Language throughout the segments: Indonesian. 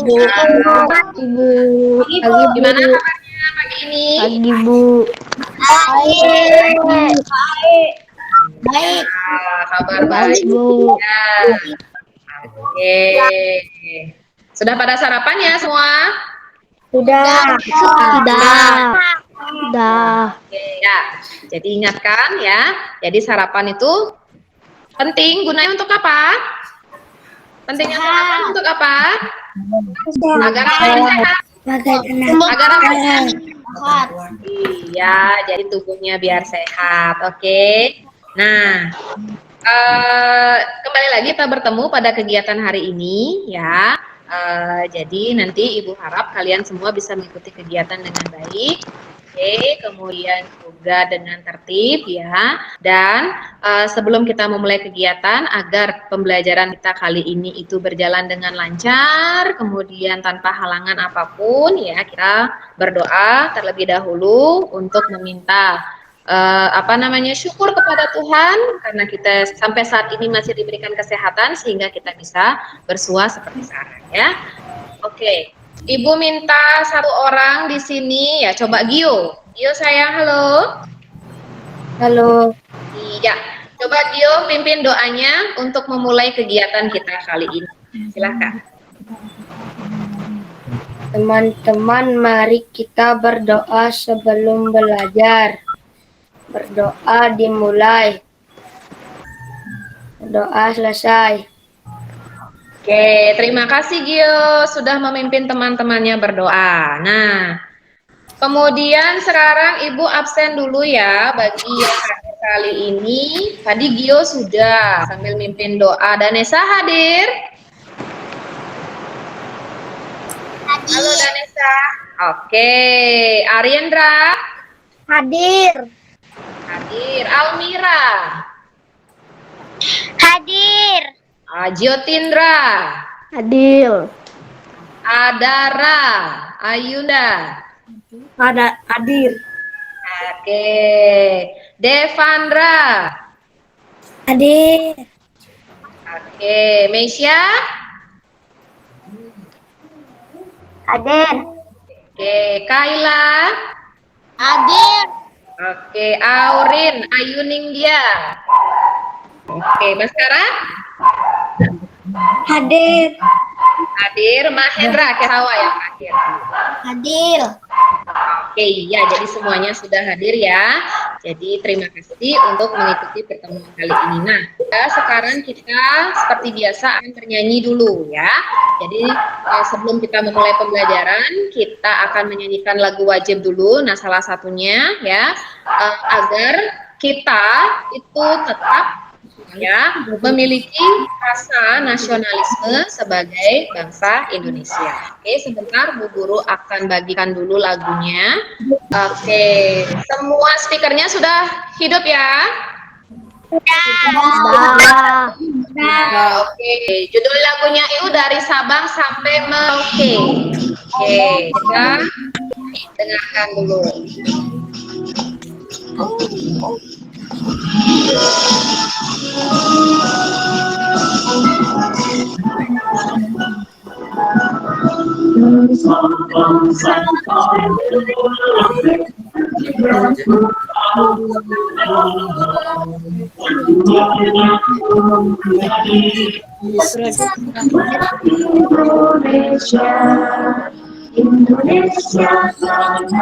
Ibu. Ibu. Gimana kabarnya pagi ini? Pagi, Bu. Baik. Baik. Kabar Baik, baik. Bu. Ya. Oke. Sudah pada sarapan ya semua? Sudah. Sudah. Oke, ya. Jadi ingatkan ya. Jadi sarapan itu penting. Gunanya untuk apa? Pentingnya sarapan untuk apa? Agar apa yang sehat? Agar apa? Sehat. Iya, jadi tubuhnya biar sehat. Oke. Nah, kembali lagi kita bertemu pada kegiatan hari ini ya. Jadi nanti Ibu harap kalian semua bisa mengikuti kegiatan dengan baik. Oke, kemudian juga dengan tertib ya. Dan sebelum kita memulai kegiatan, agar pembelajaran kita kali ini itu berjalan dengan lancar, kemudian tanpa halangan apapun ya, kita berdoa terlebih dahulu untuk meminta syukur kepada Tuhan karena kita sampai saat ini masih diberikan kesehatan sehingga kita bisa bersua seperti sekarang ya. Oke, Ibu minta satu orang di sini ya, coba Gio. Gio sayang, halo. Halo. Iya, coba Gio pimpin doanya untuk memulai kegiatan kita kali ini. Silakan. Teman-teman, mari kita berdoa sebelum belajar. Berdoa dimulai. Doa selesai. Oke, terima kasih Gio sudah memimpin teman-temannya berdoa. Nah, kemudian sekarang Ibu absen dulu ya bagi yang hadir kali ini. Tadi Gio sudah sambil mimpin doa. Danesa hadir? Halo Danesa. Oke, Ariendra? Hadir. Hadir. Almira? Hadir. Jyotindra? Adil. Adara? Ayunda? Hadir. Oke, Devandra? Hadir. Oke, Meisya? Hadir. Oke, Kaila? Hadir. Oke, Aurin, Ayuninggia? Oke, Baskara? Hadir. Hadir, Mahendra Kerawa yang terakhir. Hadir. Oke, ya, jadi semuanya sudah hadir ya. Jadi terima kasih untuk mengikuti pertemuan kali ini. Nah, sekarang kita seperti biasa akan bernyanyi dulu ya. Jadi sebelum kita memulai pembelajaran, kita akan menyanyikan lagu wajib dulu. Nah, salah satunya ya agar kita itu tetap ya memiliki rasa nasionalisme sebagai bangsa Indonesia. Oke, sebentar Bu Guru akan bagikan dulu lagunya. Oke, semua speakernya sudah hidup ya? Sudah. Oke, judul lagunya itu dari Sabang sampai Merauke. Oke, kita dengarkan dulu. Indonesia tanah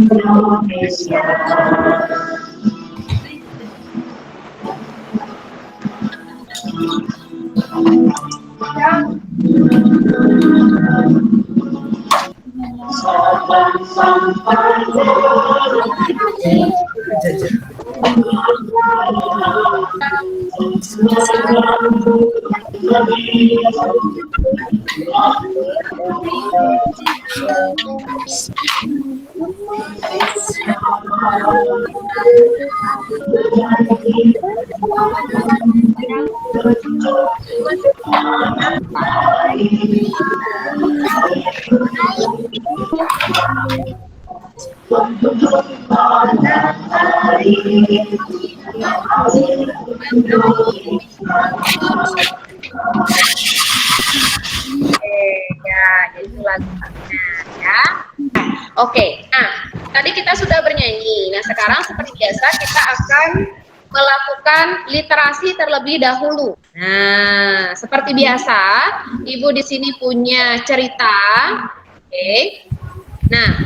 Indonesia. Sabang sampai Merauke. Oke, ya, jadi itu lagunya ya. Oke, nah tadi kita sudah bernyanyi. Nah sekarang seperti biasa kita akan melakukan literasi terlebih dahulu. Nah seperti biasa, Ibu di sini punya cerita. Oke. Nah,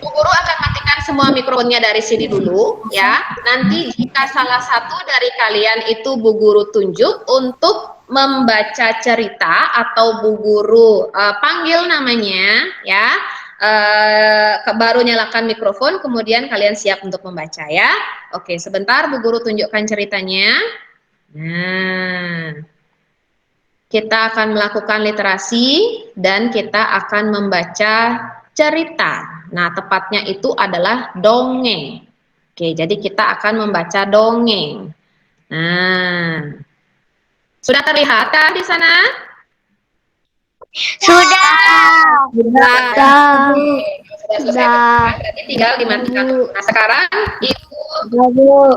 Bu Guru akan matikan semua mikrofonnya dari sini dulu ya. Nanti jika salah satu dari kalian itu Bu Guru tunjuk untuk membaca cerita atau Bu Guru panggil namanya ya. Baru nyalakan mikrofon, kemudian kalian siap untuk membaca ya. Oke, sebentar Bu Guru tunjukkan ceritanya. Nah, kita akan melakukan literasi dan kita akan membaca cerita. Nah, tepatnya itu adalah dongeng. Oke, jadi kita akan membaca dongeng. Nah, sudah terlihat kah di sana? Sudah. Sudah. Sudah. Sudah selesai. Berarti tinggal dimatikan. Nah, sekarang Ibu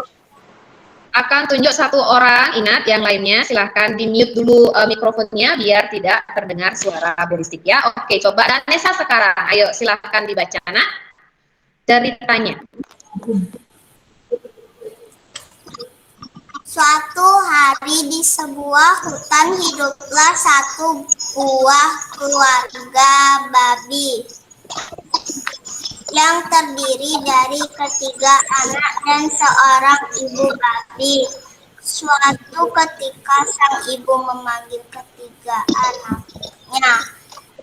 akan tunjuk satu orang, ingat yang lainnya silahkan di-mute dulu mikrofonnya biar tidak terdengar suara berisik ya. Oke, coba Danesa sekarang, ayo silahkan dibaca nak ceritanya. Suatu hari di sebuah hutan hiduplah satu buah keluarga babi yang terdiri dari ketiga anak dan seorang ibu babi. Suatu ketika sang ibu memanggil ketiga anaknya.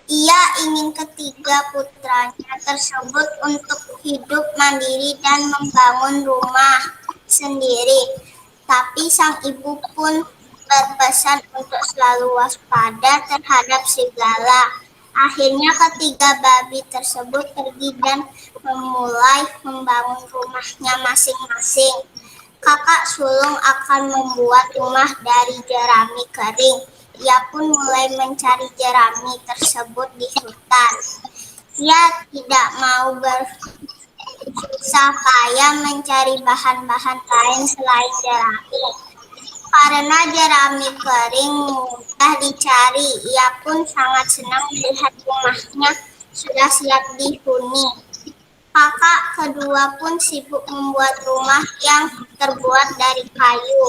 Ia ingin ketiga putranya tersebut untuk hidup mandiri dan membangun rumah sendiri. Tapi sang ibu pun berpesan untuk selalu waspada terhadap segala. Akhirnya ketiga babi tersebut pergi dan memulai membangun rumahnya masing-masing. Kakak sulung akan membuat rumah dari jerami kering. Ia pun mulai mencari jerami tersebut di hutan. Ia tidak mau susah payah mencari bahan-bahan lain selain jerami. Karena jerami kering mudah dicari, ia pun sangat senang melihat rumahnya sudah siap dihuni. Kakak kedua pun sibuk membuat rumah yang terbuat dari kayu.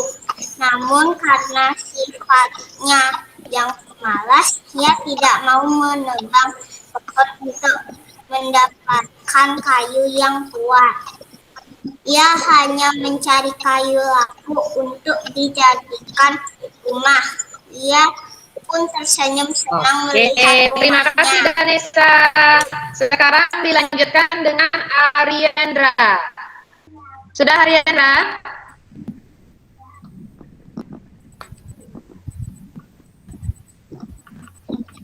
Namun karena sifatnya yang pemalas, ia tidak mau menebang pohon untuk mendapatkan kayu yang kuat. Ia hanya mencari kayu laku untuk dijadikan rumah. Ia pun tersenyum senang melihat rumahnya. Terima kasih Danesa. Sekarang dilanjutkan dengan Ariandra. Sudah Ariandra?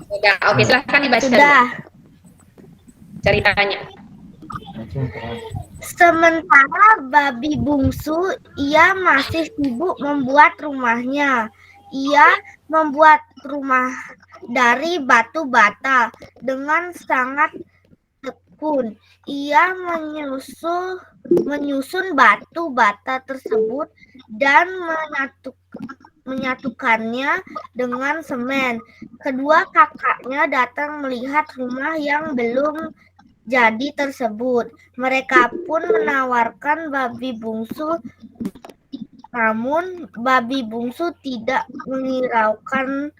Sudah. Oke, silahkan dibaca. Sudah. Ceritanya. Sementara babi bungsu, ia masih sibuk membuat rumahnya. Ia membuat rumah dari batu bata dengan sangat tekun. Ia menyusun batu bata tersebut dan menyatukannya dengan semen. Kedua kakaknya datang melihat rumah yang belum jadi tersebut. Mereka pun menawarkan babi bungsu, namun babi bungsu tidak menghiraukan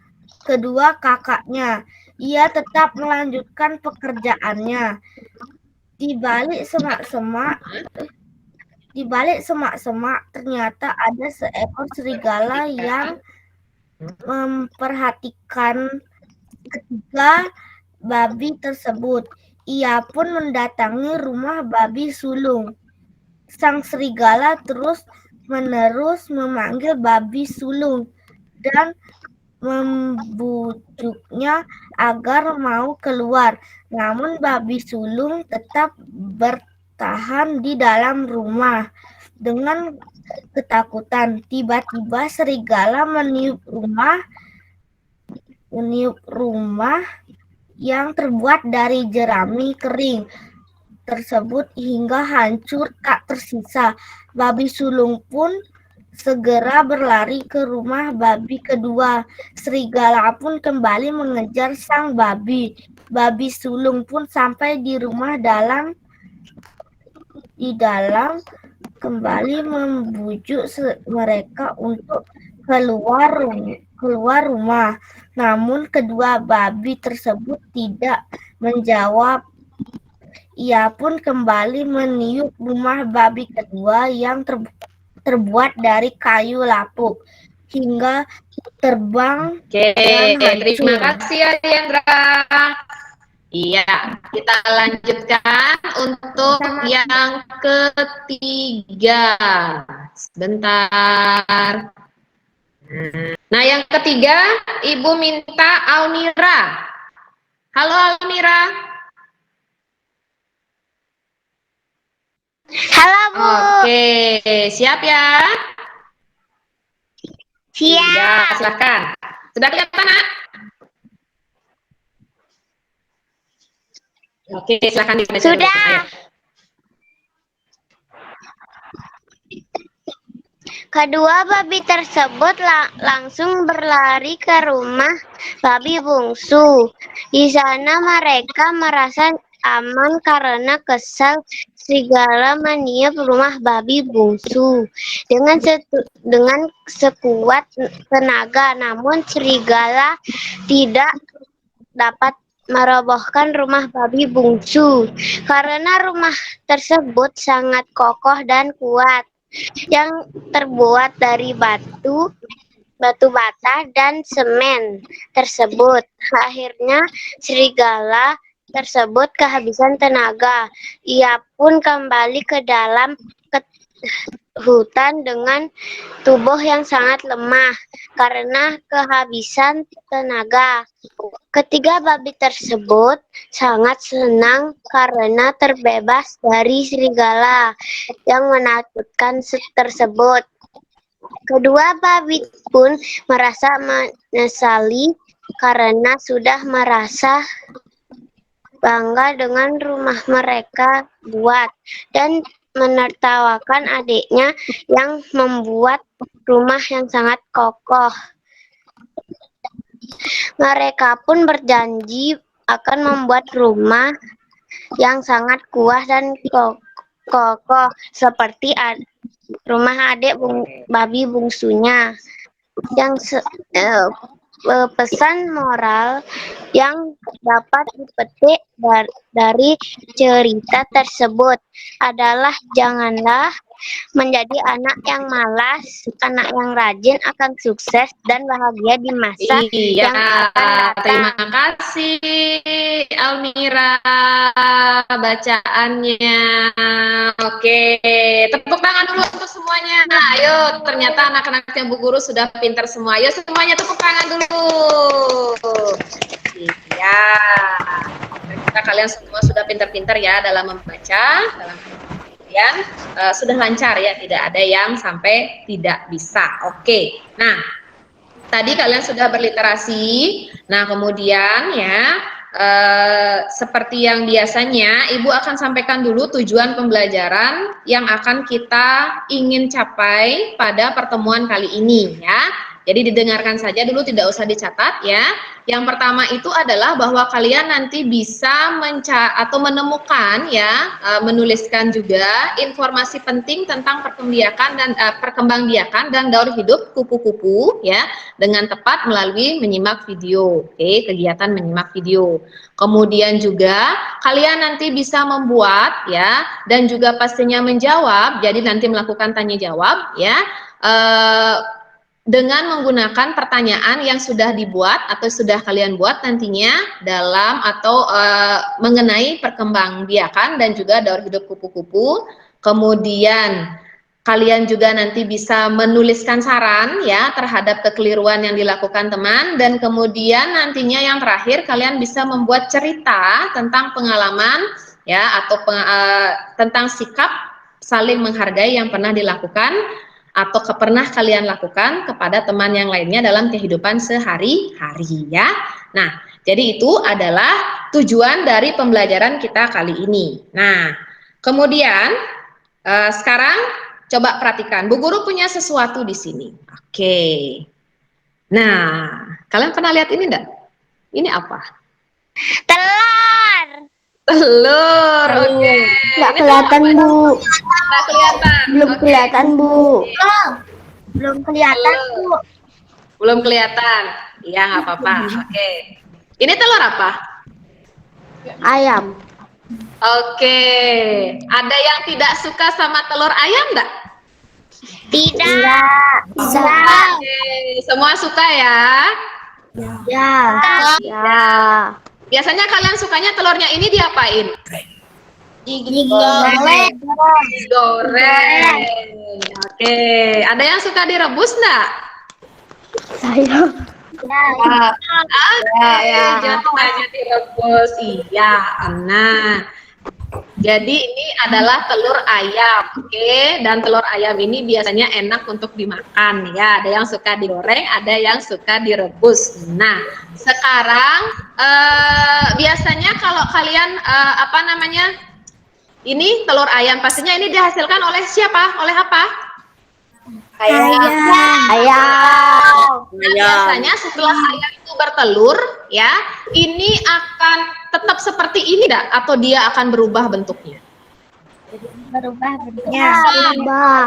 kedua kakaknya. Ia tetap melanjutkan pekerjaannya. Di balik semak-semak ternyata ada seekor serigala yang memperhatikan ketiga babi tersebut. Ia pun mendatangi rumah babi sulung. Sang serigala terus-menerus memanggil babi sulung dan membujuknya agar mau keluar. Namun babi sulung tetap bertahan di dalam rumah. Dengan ketakutan, tiba-tiba serigala meniup rumah yang terbuat dari jerami kering tersebut hingga hancur tak tersisa. Babi sulung pun segera berlari ke rumah babi kedua. Serigala pun kembali mengejar sang babi. Babi sulung pun sampai di dalam kembali membujuk mereka untuk keluar rumah. Namun kedua babi tersebut tidak menjawab. Ia pun kembali meniup rumah babi kedua yang terbuat dari kayu lapuk hingga terbang Oke, dan terima hancur. kasih Aliandra. Iya, kita lanjutkan untuk yang ketiga. Sebentar. Nah, yang ketiga, Ibu minta Almira. Halo Almira. Halo Bu. Oke, siap ya? Siap. Ya, silakan. Sudah kelihatan, Nak? Oke, silakan dibaca dulu. Sudah. Ayo. Kedua babi tersebut langsung berlari ke rumah babi bungsu. Di sana mereka merasa aman karena kesal serigala meniup rumah babi bungsu dengan sekuat tenaga. Namun serigala tidak dapat merobohkan rumah babi bungsu karena rumah tersebut sangat kokoh dan kuat yang terbuat dari batu bata dan semen tersebut. Akhirnya serigala tersebut kehabisan tenaga. Ia pun kembali ke dalam hutan dengan tubuh yang sangat lemah karena kehabisan tenaga. Ketiga babi tersebut sangat senang karena terbebas dari serigala yang menakutkan tersebut. Kedua babi pun merasa menyesali karena sudah merasa bangga dengan rumah mereka buat dan menertawakan adiknya yang membuat rumah yang sangat kokoh. Mereka pun berjanji akan membuat rumah yang sangat kuat dan kokoh seperti rumah adik babi bungsunya. Yang pesan moral yang dapat dipetik dari cerita tersebut adalah janganlah menjadi anak yang malas, anak yang rajin akan sukses dan bahagia di masa yang akan datang. Terima kasih Almira bacaannya. Oke, tepuk tangan dulu untuk semuanya. Ayo, ternyata anak-anaknya Bu Guru sudah pintar semua. Ayo semuanya tepuk tangan dulu. Iya. Ternyata kalian semua sudah pintar-pintar ya dalam membaca, dalam kalian sudah lancar ya, tidak ada yang sampai tidak bisa. Oke. Nah, tadi kalian sudah berliterasi. Nah, kemudian ya seperti yang biasanya Ibu akan sampaikan dulu tujuan pembelajaran yang akan kita ingin capai pada pertemuan kali ini ya. Jadi didengarkan saja dulu, tidak usah dicatat ya. Yang pertama itu adalah bahwa kalian nanti bisa menemukan ya, menuliskan juga informasi penting tentang perkembangbiakan dan daur hidup kupu-kupu ya, dengan tepat melalui menyimak video. Oke, kegiatan menyimak video. Kemudian juga kalian nanti bisa membuat ya, dan juga pastinya menjawab. Jadi nanti melakukan tanya jawab ya. Dengan menggunakan pertanyaan yang sudah dibuat atau sudah kalian buat nantinya dalam atau mengenai perkembangbiakan dan juga daur hidup kupu-kupu. Kemudian kalian juga nanti bisa menuliskan saran ya terhadap kekeliruan yang dilakukan teman, dan kemudian nantinya yang terakhir kalian bisa membuat cerita tentang pengalaman ya atau tentang sikap saling menghargai yang pernah dilakukan atau pernah kalian lakukan kepada teman yang lainnya dalam kehidupan sehari-hari ya. Nah, jadi itu adalah tujuan dari pembelajaran kita kali ini. Nah, kemudian sekarang Coba perhatikan, Bu Guru punya sesuatu di sini. Oke. Nah, kalian pernah lihat ini enggak? Ini apa? Telur. Telur. Oke. Nggak Ini kelihatan, telur apa? Bu. Nggak kelihatan. Belum Oke. kelihatan, Bu. Belum kelihatan, Bu. Belum kelihatan. Iya, nggak apa-apa. Oke. Ini telur apa? Ayam. Oke. Ada yang tidak suka sama telur ayam nggak? Tidak. Oke. Semua suka ya? Ya. Ya. Biasanya kalian sukanya telurnya ini diapain? Digoreng. Digoreng. Oke. Ada yang suka direbus nggak? Saya. Oke, jatuhnya direbus. Iya, nah. Jadi ini adalah telur ayam, oke? Dan telur ayam ini biasanya enak untuk dimakan, ya. Ada yang suka digoreng, ada yang suka direbus. Nah, sekarang biasanya kalau kalian apa namanya? Ini telur ayam pastinya ini dihasilkan oleh siapa? Oleh apa? Ayam. Biasanya setelah ayam itu bertelur, ya, ini akan tetap seperti ini enggak? Atau dia akan berubah bentuknya? Berubah bentuknya. Berubah.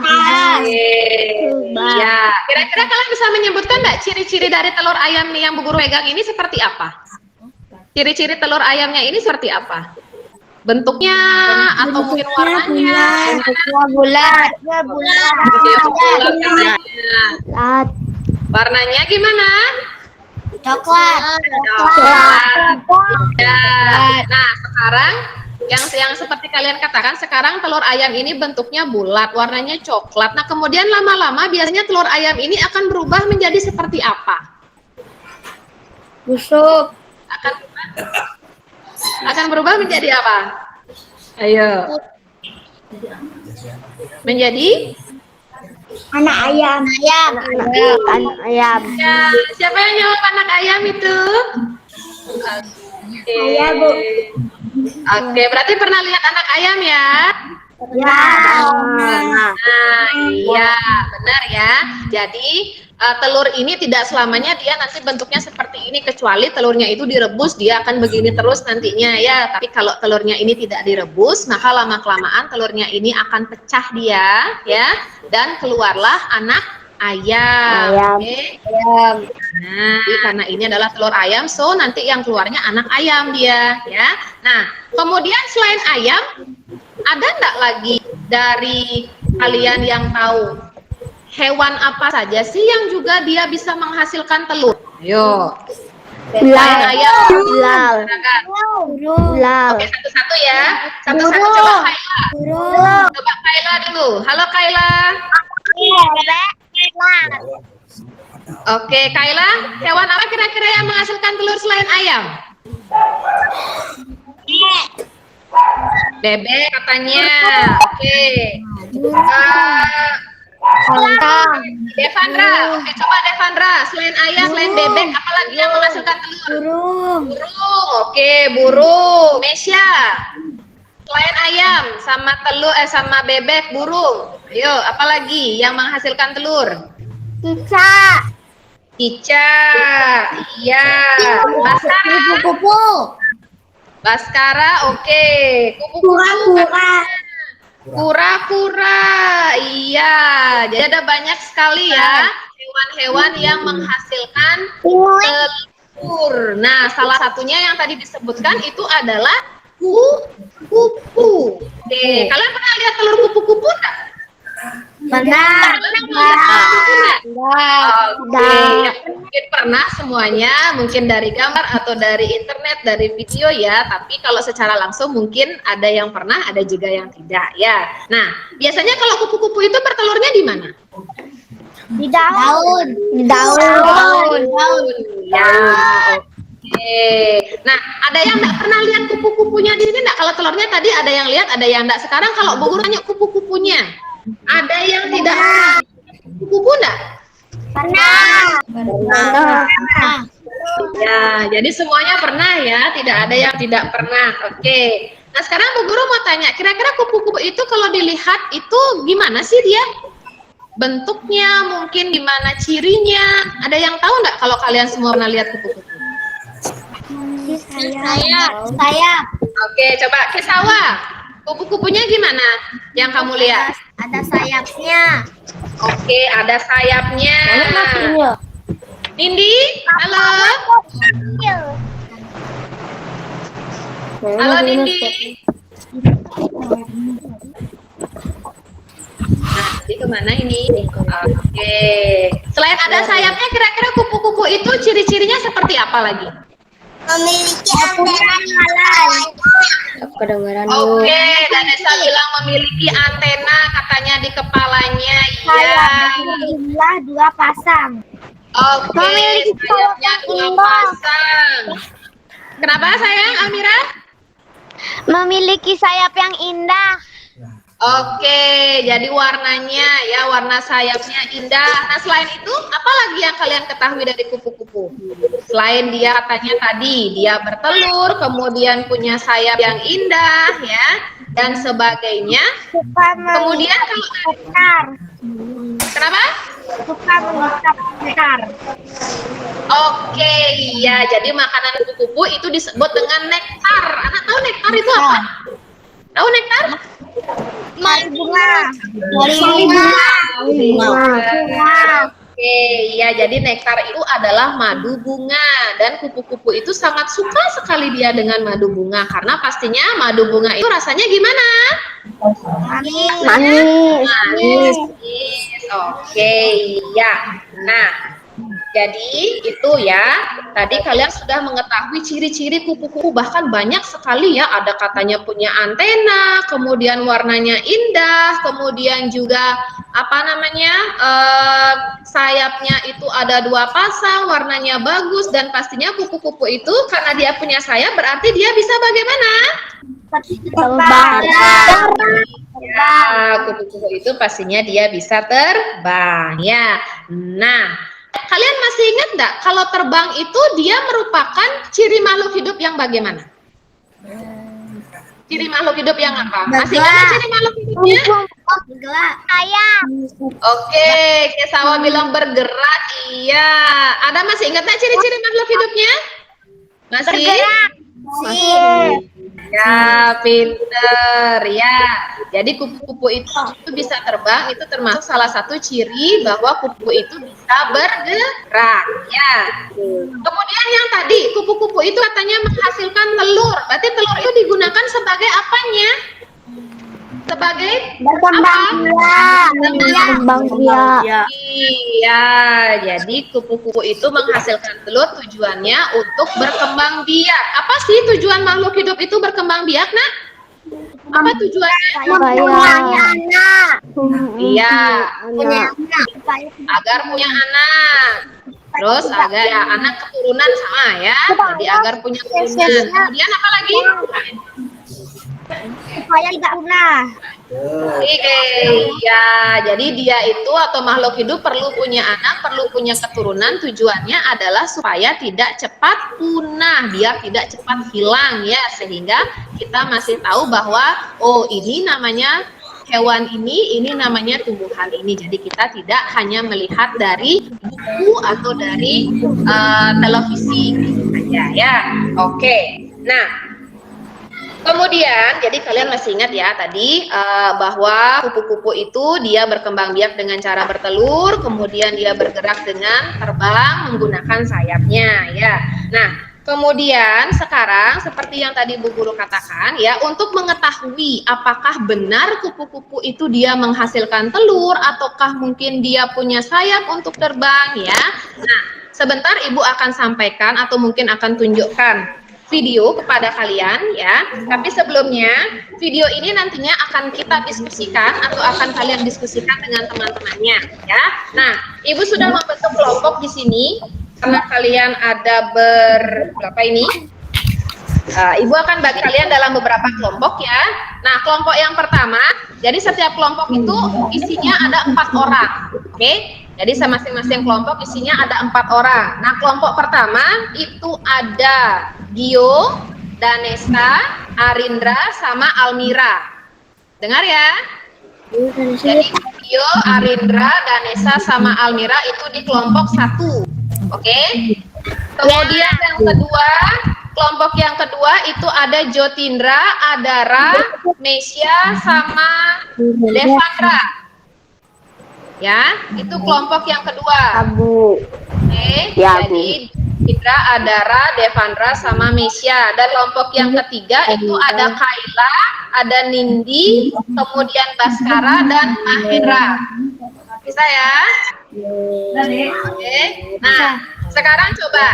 Ya, kira-kira kalian bisa menyebutkan enggak ciri-ciri dari telur ayam nih yang Bu Guru pegang ini seperti apa? Ciri-ciri telur ayamnya ini seperti apa? Bentuknya atau mungkin warnanya? Bentuknya bulat. Bentuknya bulat, warnanya. Saat. Warnanya gimana? Coklat. Ya. Nah, sekarang yang seperti kalian katakan, sekarang telur ayam ini bentuknya bulat, warnanya coklat. Nah, kemudian lama-lama biasanya telur ayam ini akan berubah menjadi seperti apa? Busuk. Akan berubah menjadi apa? Ayo. Menjadi Anak ayam. Anak ayam. ya, siapa yang jawab anak ayam itu? Oke. Saya, Bu. Oke, berarti pernah lihat anak ayam ya? Ya. Nah, iya, benar ya. Jadi telur ini tidak selamanya dia nanti bentuknya seperti ini, kecuali telurnya itu direbus, dia akan begini terus nantinya ya. Tapi kalau telurnya ini tidak direbus, maka lama-kelamaan telurnya ini akan pecah dia ya, dan keluarlah anak ayam. Oke. Nah, karena ini adalah telur ayam, so nanti yang keluarnya anak ayam dia ya. Nah, kemudian selain ayam, ada enggak lagi dari kalian yang tahu hewan apa saja sih yang juga dia bisa menghasilkan telur? Ayo. Selain ayam. Silakan. Ular. Oke, satu-satu ya. Satu-satu coba Kaila. Coba Kaila dulu. Halo Kaila. Oke, Kaila, hewan apa kira-kira yang menghasilkan telur selain ayam? Bebek katanya. Oke. Devandra, oke coba Devandra, selain ayam, selain bebek, apalagi yang menghasilkan telur? Burung. Burung, oke, burung. Mesya, selain ayam, sama telur, sama bebek, burung. Ayo, apalagi yang menghasilkan telur? Cicak. Cicak, iya. Baskara, Kupu-kupu. Baskara, oke. Kupu-kupu. Kura-kura, iya. Jadi ada banyak sekali ya hewan-hewan yang menghasilkan telur. Nah, salah satunya yang tadi disebutkan itu adalah kupu-kupu. Oke, kalian pernah lihat telur kupu-kupu enggak? Pernah. Oke, mungkin pernah semuanya, mungkin dari gambar atau dari internet, dari video ya. Tapi kalau secara langsung mungkin ada yang pernah, ada juga yang tidak ya. Nah, biasanya kalau kupu-kupu itu bertelurnya di mana? Di daun. Ya, oke. Nah, ada yang nggak pernah lihat kupu-kupunya di sini nggak? Kalau telurnya tadi ada yang lihat, ada yang nggak. Sekarang kalau Bu Guru tanya kupu-kupunya, ada yang tidak kupu-kupu nggak? Pernah. Ya, jadi semuanya pernah ya, tidak ada yang tidak pernah. Oke. Nah, sekarang Bu Guru mau tanya, kira-kira kupu-kupu itu kalau dilihat itu gimana sih dia? bentuknya, mungkin gimana cirinya. Ada yang tahu nggak kalau kalian semua pernah lihat kupu-kupu? Sayap. Oke, coba Kesawa. Kupu-kupunya gimana yang kamu lihat? Ada sayapnya. Oke, ada sayapnya. Nindi, halo. Halo Nindi. Nah, jadi kemana ini? Oke. Selain ada sayapnya, kira-kira kupu-kupu itu ciri-cirinya seperti apa lagi? Memiliki antena malam. Oke, Danesa bilang memiliki antena katanya di kepalanya. Iya. Jumlah 2 pasang. Oke, sayapnya 2 pasang. Kenapa sayang, Almira? Memiliki sayap yang indah. Oke, jadi warnanya ya, warna sayapnya indah. Nah, selain itu, apa lagi yang kalian ketahui dari kupu-kupu? Selain dia katanya tadi, dia bertelur, kemudian punya sayap yang indah, ya, dan sebagainya. Kemudian kalau kenapa? Suka mengikat nektar. Oke, iya, jadi makanan kupu-kupu itu disebut dengan nektar. Anak tahu nektar itu apa? Tahu nektar? Madu bunga. Oke, ya jadi nektar itu adalah madu bunga dan kupu-kupu itu sangat suka sekali dia dengan madu bunga karena pastinya madu bunga itu rasanya gimana? Manis. Oke, ya. Nah, jadi itu ya, tadi kalian sudah mengetahui ciri-ciri kupu-kupu, bahkan banyak sekali ya, ada katanya punya antena, kemudian warnanya indah, kemudian juga apa namanya, sayapnya itu ada 2 pasang, warnanya bagus, dan pastinya kupu-kupu itu karena dia punya sayap berarti dia bisa bagaimana? Terbang. Ya, kupu-kupu itu pastinya dia bisa terbang ya. Nah, kalian masih ingat nggak kalau terbang itu dia merupakan ciri makhluk hidup yang bagaimana? Ciri makhluk hidup yang apa? Masih ingat nggak ciri makhluk hidupnya? Ayam. Oke, Kesawa bilang bergerak. Iya. Ada masih ingat nggak ciri-ciri makhluk hidupnya? Masih? Ya, pinter ya. Jadi kupu-kupu itu bisa terbang, itu termasuk salah satu ciri bahwa kupu itu bisa bergerak ya. Kemudian yang tadi kupu-kupu itu katanya menghasilkan telur. Berarti telur itu digunakan sebagai apanya? Sebagai Berkembang biak. Iya, jadi kupu-kupu itu menghasilkan telur tujuannya untuk berkembang biak. Apa sih tujuan makhluk hidup itu berkembang biak, Nak? Apa tujuannya? Iya, agar punya anak. Terus agar ya anak keturunan sama ya. Jadi agar punya keturunan. Kemudian apa lagi? Supaya tidak punah. Iya, jadi dia itu atau makhluk hidup perlu punya anak, perlu punya keturunan. Tujuannya adalah supaya tidak cepat punah, dia tidak cepat hilang ya, sehingga kita masih tahu bahwa oh ini namanya hewan ini namanya tumbuhan ini. Jadi kita tidak hanya melihat dari buku atau dari televisi saja ya. Oke. Nah, kemudian, jadi kalian masih ingat ya tadi bahwa kupu-kupu itu dia berkembang biak dengan cara bertelur, kemudian dia bergerak dengan terbang menggunakan sayapnya ya. Nah, kemudian sekarang seperti yang tadi Bu Guru katakan ya, untuk mengetahui apakah benar kupu-kupu itu dia menghasilkan telur ataukah mungkin dia punya sayap untuk terbang ya. Nah, sebentar Ibu akan sampaikan atau mungkin akan tunjukkan video kepada kalian ya. Tapi sebelumnya video ini nantinya akan kita diskusikan atau akan kalian diskusikan dengan teman-temannya ya. Nah, Ibu sudah membentuk kelompok di sini karena kalian ada berapa ini? Ibu akan bagi kalian dalam beberapa kelompok ya. Nah, kelompok yang pertama, jadi setiap kelompok itu isinya ada 4 orang. Oke? Jadi masing-masing kelompok isinya ada 4 orang. Nah, kelompok pertama itu ada Gio, Danesa, Arindra, sama Almira. Dengar ya? Jadi Rio, Arindra, Danesa, sama Almira itu di kelompok 1. Oke. Kemudian yang kedua, kelompok yang kedua itu ada Jotindra, Adara, Mesia, sama Devandra. Ya, itu kelompok yang kedua. Bu. Oke, Ya, jadi Jotindra, Adara, Devandra, sama Mesia. Dan kelompok yang ketiga itu ada Kaila, ada Nindi, kemudian Baskara, dan Mahindra. Bisa ya? Oke. Nah, sekarang coba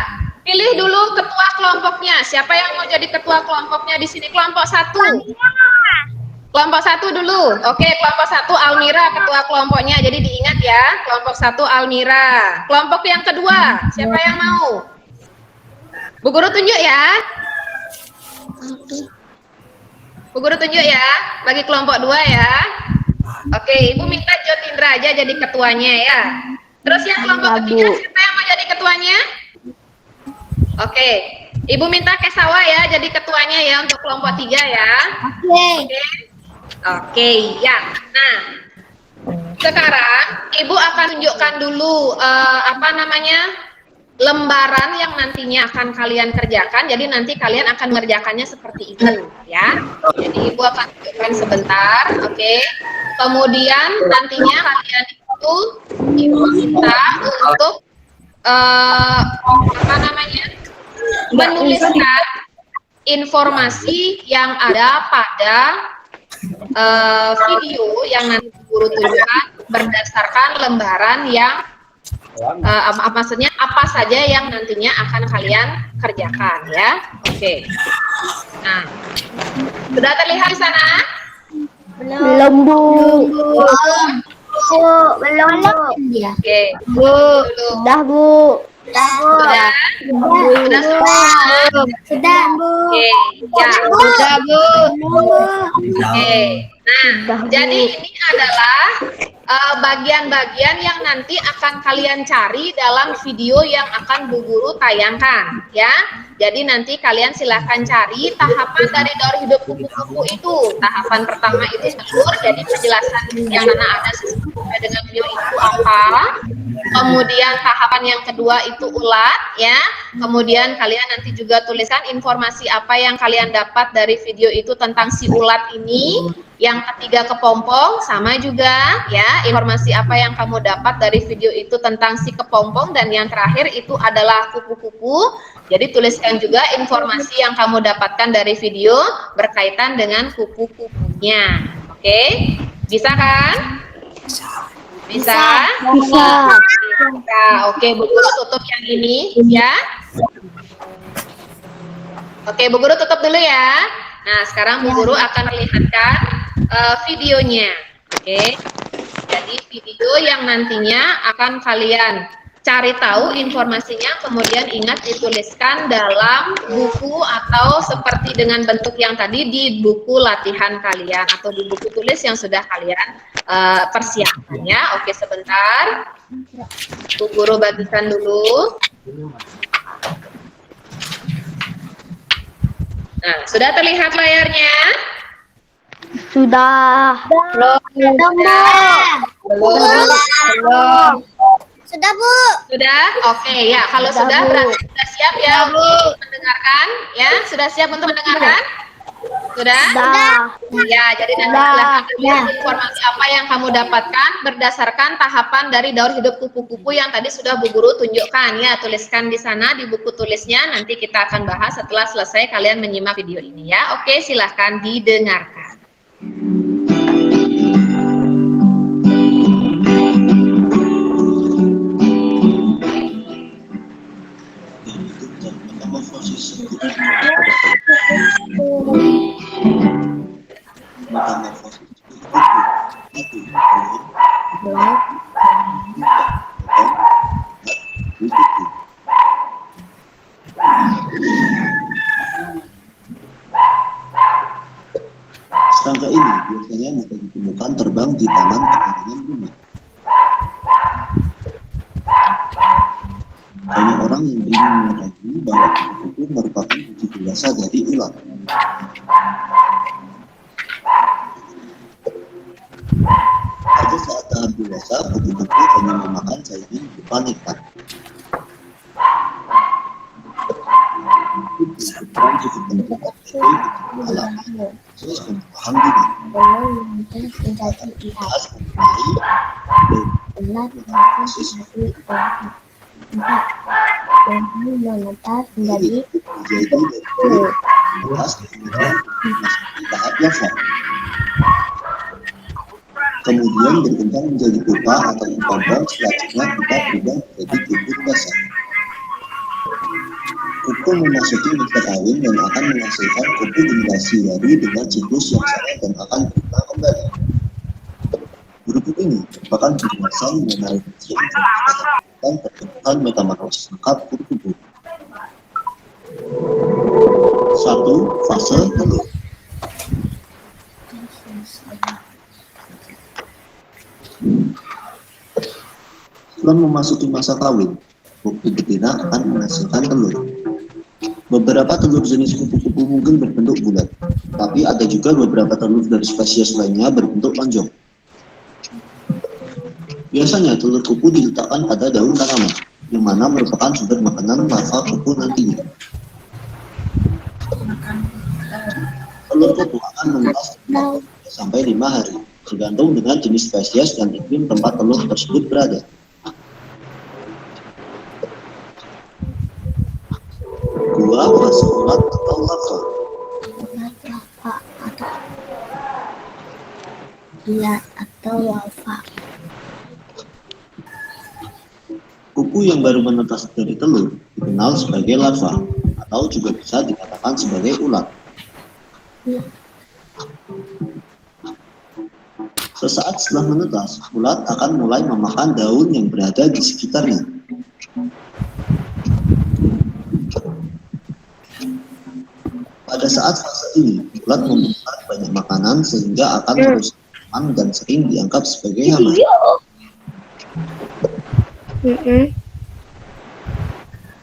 pilih dulu ketua kelompoknya. Siapa yang mau jadi ketua kelompoknya di sini? Kelompok 1. Kelompok 1 dulu. Oke, kelompok 1 Almira ketua kelompoknya. Jadi diingat ya, kelompok 1 Almira. Kelompok yang kedua, siapa yang mau? Bu Guru tunjuk ya. Bu Guru tunjuk ya, bagi kelompok 2 ya. Oke, Ibu minta Jotindra aja jadi ketuanya ya. Terus yang kelompok ketiga, siapa yang mau jadi ketuanya? Oke, Ibu minta Kesawa ya jadi ketuanya ya untuk kelompok 3 ya. Oke, ya. Nah, sekarang Ibu akan tunjukkan dulu lembaran yang nantinya akan kalian kerjakan. Jadi nanti kalian akan mengerjakannya seperti itu ya. Jadi Ibu akan tunjukkan sebentar, oke. Kemudian nantinya kalian itu Ibu minta untuk menuliskan informasi yang ada pada video yang nanti guru tunjukkan berdasarkan lembaran yang maksudnya apa saja yang nantinya akan kalian kerjakan ya. Oke. Nah, sudah terlihat di sana? Belum, Bu. Belum. Oke. Bu. Sudah, Bu. Sudah. Sudah semua. Sudah, Bu. Oke. Ya. Sudah, Bu. Oke. Nah, jadi ini adalah bagian-bagian yang nanti akan kalian cari dalam video yang akan Bu Guru tayangkan ya. Jadi nanti kalian silahkan cari tahapan dari daur hidup kupu-kupu itu. Tahapan pertama itu telur, jadi penjelasan yang mana ada sesuai dengan video itu apa. Kemudian tahapan yang kedua itu ulat ya. Kemudian kalian nanti juga tuliskan informasi apa yang kalian dapat dari video itu tentang si ulat ini. Yang ketiga kepompong, sama juga ya, informasi apa yang kamu dapat dari video itu tentang si kepompong. Dan yang terakhir itu adalah kupu-kupu. Jadi tuliskan juga informasi yang kamu dapatkan dari video berkaitan dengan kupu-kupunya. Oke, bisa kan? Bisa? Bisa. Oke, Bu Guru tutup yang ini ya. Oke, Bu Guru tutup dulu ya. Nah, sekarang Bu Guru akan melihatkan videonya. Oke. Jadi video yang nantinya akan kalian cari tahu informasinya, kemudian ingat dituliskan dalam buku atau seperti dengan bentuk yang tadi di buku latihan kalian atau di buku tulis yang sudah kalian persiapkan ya. Oke, sebentar. Bu Guru bagikan dulu. Nah, sudah terlihat layarnya? Sudah. Belum. Belum. Sudah, Bu. Sudah? Oke, ya. Kalau sudah berarti sudah siap ya untuk mendengarkan? Ya, sudah siap untuk mendengarkan? Sudah? Ya, jadi nanti silahkan tulis informasi apa yang kamu dapatkan berdasarkan tahapan dari daur hidup kupu-kupu yang tadi sudah Bu Guru tunjukkan ya. Tuliskan di sana di buku tulisnya, nanti kita akan bahas setelah selesai kalian menyimak video ini ya. Oke, silahkan didengarkan. Serangga ini biasanya mudah ditemukan terbang di taman pekarangan bunga. Banyak orang yang ingin mengetahui bahwa kupu-kupu merupakan wujud dewasa dari ulat. Pada saat tahap dewasa, kupu-kupu hanya memakan cairan berupa nektar. Berperan cukup penting sebagai bentuk alami proses pembuahan bibit. Bahas mengenai proses menjadi dari atas kemudian memasuki tahap larva. Kemudian berkembang menjadi pupa atau kepompong, selanjutnya pupa berubah menjadi tumbuh basah. Kupu memasuki masa kawin dan akan menghasilkan kupu generasi baru dengan siklus yang sama dan akan berubah kembali. Berikut ini merupakan penjelasan mengenai fungsi dan perkembangan metamorfosis lengkap kupu-kupu. 1. Fase telur. Setelah memasuki masa kawin, kupu betina akan menghasilkan telur. Beberapa telur jenis kupu-kupu mungkin berbentuk bulat, tapi ada juga beberapa telur dari spesies lainnya berbentuk lonjong. Biasanya telur kupu diletakkan pada daun tanaman, yang mana merupakan sumber makanan larva kupu nantinya. Telur kupu akan menetas sampai 5 hari, tergantung dengan jenis spesies dan iklim tempat telur tersebut berada. 2. Fase ulat atau larva. Ulat atau larva. Kupu yang baru menetas dari telur dikenal sebagai larva, atau juga bisa dikatakan sebagai ulat. Sesaat setelah menetas, ulat akan mulai memakan daun yang berada di sekitarnya. Pada saat fase ini, ulat membutuhkan banyak makanan sehingga akan terus aman dan sering dianggap sebagai hama.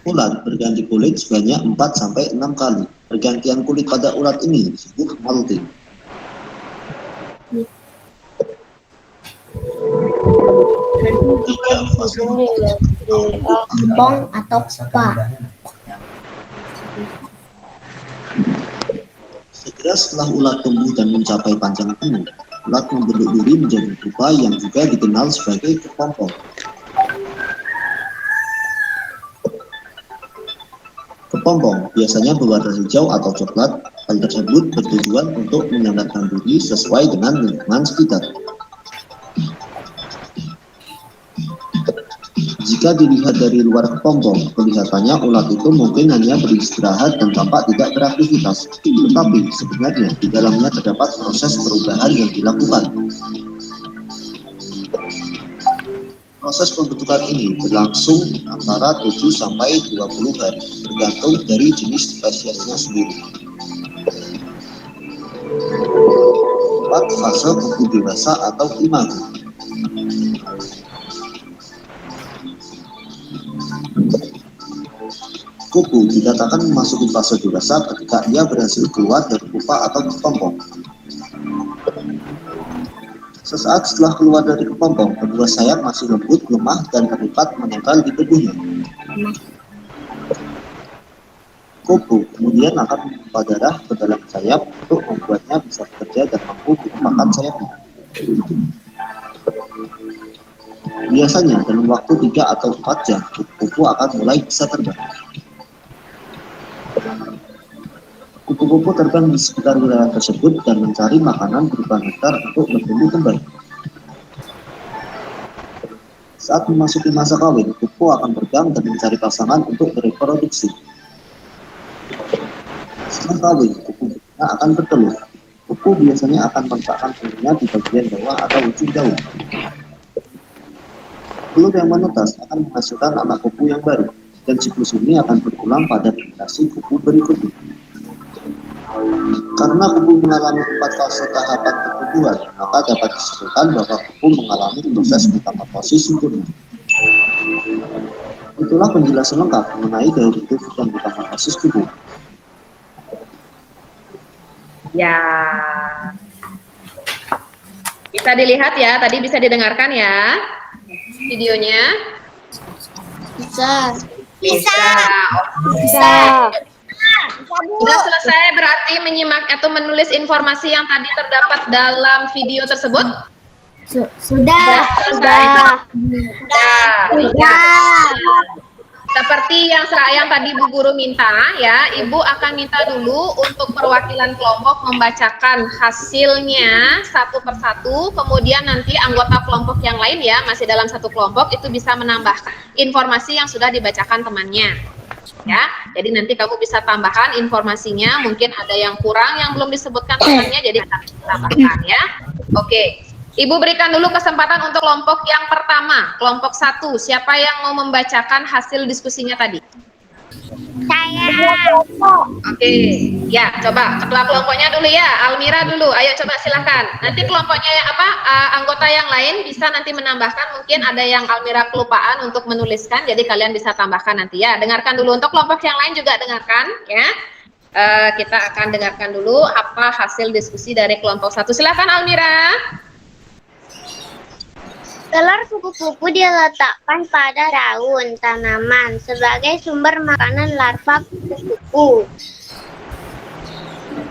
Ulat berganti kulit sebanyak 4-6 kali. Pergantian kulit pada ulat ini disebut molting. Bong atau spa. Segera setelah ulat tumbuh dan mencapai panjang penuh, ulat membentuk diri menjadi pupa yang juga dikenal sebagai kepompong. Kepompong biasanya berwarna hijau atau coklat. Hal tersebut bertujuan untuk menyandarkan diri sesuai dengan lingkungan sekitar. Jika dilihat dari luar kepompong, kelihatannya ulat itu mungkin hanya beristirahat dan tampak tidak beraktivitas. Tetapi sebenarnya di dalamnya terdapat proses perubahan yang dilakukan. Proses pembentukan ini berlangsung antara 7-20 hari, tergantung dari jenis spesiesnya sendiri. 4. Fase kupu dewasa atau imago. Kupu dikatakan memasuki fase dewasa ketika ia berhasil keluar dari pupa atau kepompong. Sesaat setelah keluar dari kepompong, kedua sayap masih lembut, lemah, dan terlipat menempel di tubuhnya. Kupu kemudian akan memompa darah ke dalam sayap untuk membuatnya bisa bekerja dan mampu mengembangkan sayapnya. Biasanya dalam waktu 3 atau 4 jam, kupu akan mulai bisa terbang. Kupu-kupu terbang di sekitar wilayah tersebut dan mencari makanan berupa nektar untuk bertumbuh kembali. Saat memasuki masa kawin, kupu akan terbang dan mencari pasangan untuk bereproduksi. Setelah kawin, kupu betina akan bertelur. Kupu biasanya akan meletakkan telurnya di bagian bawah atau ujung daun. Telur yang menetas akan menghasilkan anak kupu yang baru, dan siklus ini akan berulang pada generasi kupu berikutnya. Karena kupu mengalami 4 fase tahapan pertumbuhan, maka dapat disebutkan bahwa kupu mengalami proses metamorfosis sempurna. Itulah penjelasan lengkap mengenai gaya hidup dan metamorfosis kupu. Ya, Bisa dilihat ya, tadi bisa didengarkan ya videonya? Bisa. Bisa. Bisa. Sudah selesai berarti menyimak atau menulis informasi yang tadi terdapat dalam video tersebut? Sudah selesai? Sudah. Seperti yang tadi Bu Guru minta ya, Ibu akan minta dulu untuk perwakilan kelompok membacakan hasilnya satu persatu, kemudian nanti anggota kelompok yang lain ya, masih dalam satu kelompok itu bisa menambahkan informasi yang sudah dibacakan temannya. Ya, jadi nanti kamu bisa tambahkan informasinya, mungkin ada yang kurang yang belum disebutkan temannya, jadi akan ditambahkan ya. Oke. Ibu berikan dulu kesempatan untuk kelompok yang pertama, kelompok 1. Siapa yang mau membacakan hasil diskusinya tadi? Saya. Oke, ya coba ketua kelompoknya dulu ya, Almira dulu. Ayo coba silahkan. Nanti kelompoknya anggota yang lain bisa nanti menambahkan. Mungkin ada yang Almira kelupaan untuk menuliskan, jadi kalian bisa tambahkan nanti ya. Dengarkan dulu untuk kelompok yang lain juga dengarkan ya. Kita akan dengarkan dulu apa hasil diskusi dari kelompok 1. Silahkan Almira. Telur kupu-kupu diletakkan pada daun tanaman sebagai sumber makanan larva kupu-kupu.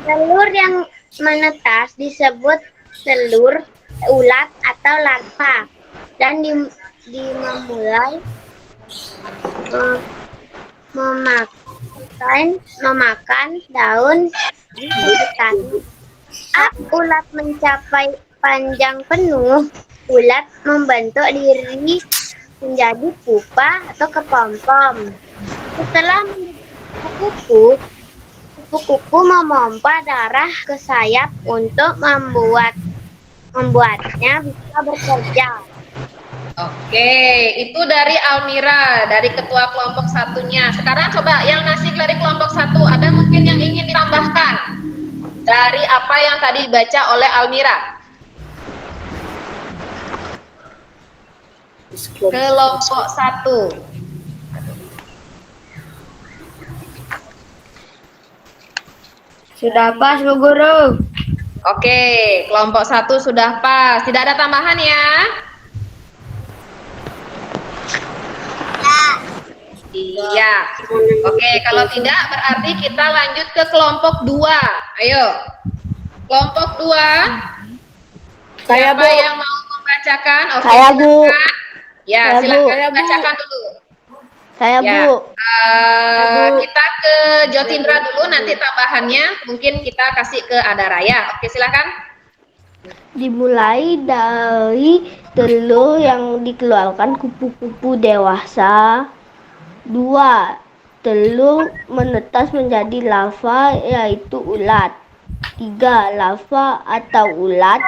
Telur yang menetas disebut telur ulat atau larva dan memulai memakan daun di sekitarnya. Saat ulat mencapai panjang penuh, ulat membentuk diri menjadi pupa atau kepompong. Setelah menjadi kupu-kupu memompa darah ke sayap untuk membuatnya bisa bekerja. Oke, itu dari Almira, dari ketua kelompok 1-nya. Sekarang coba yang ngasih dari kelompok 1, ada mungkin yang ingin ditambahkan dari apa yang tadi dibaca oleh Almira? Kelompok 1. Sudah pas, Bu Guru. Oke, kelompok 1 sudah pas. Tidak ada tambahan ya? Iya. Oke, kalau tidak berarti kita lanjut ke kelompok 2. Ayo. Kelompok 2. Siapa yang mau membacakan? Oke, Saya, Bu. silakan. Ya, Saya, silakan Bu. bacakan dulu. Saya, Ya, Bu. kita ke Jotindra dulu, nanti tambahannya mungkin kita kasih ke Adaraya. Oke, silakan. Dimulai dari telur yang dikeluarkan kupu-kupu dewasa. 2. Telur menetas menjadi larva yaitu ulat. 3. Larva atau ulat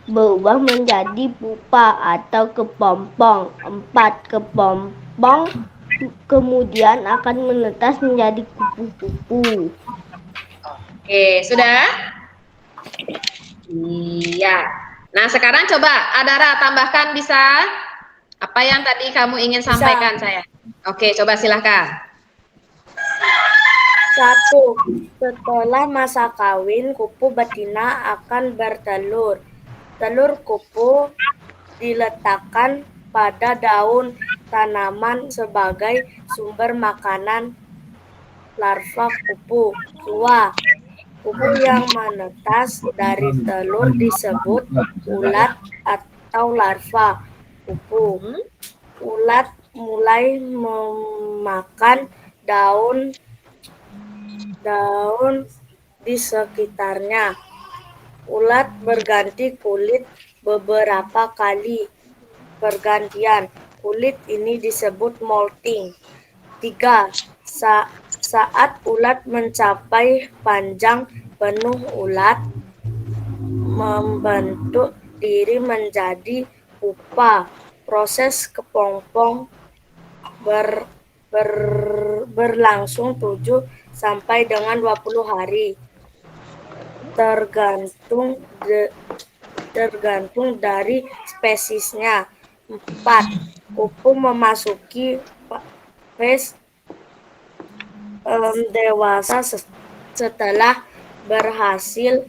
berubah menjadi pupa atau kepompong. 4. Kepompong kemudian akan menetas menjadi kupu-kupu. Oke, sudah? Iya. Nah, sekarang coba Adara tambahkan bisa apa yang tadi kamu ingin sampaikan saya. Oke, coba silahkan. 1. Setelah masa kawin, kupu betina akan bertelur. Telur kupu diletakkan pada daun tanaman sebagai sumber makanan larva kupu. 2. Kupu yang menetas dari telur disebut ulat atau larva kupu. Ulat mulai memakan daun di sekitarnya. Ulat berganti kulit beberapa kali pergantian. Kulit ini disebut molting. 3. Saat ulat mencapai panjang penuh, ulat membentuk diri menjadi pupa. Proses kepompong berlangsung 7 sampai dengan 20 hari. Tergantung dari spesiesnya. 4. Kupu memasuki fase dewasa setelah berhasil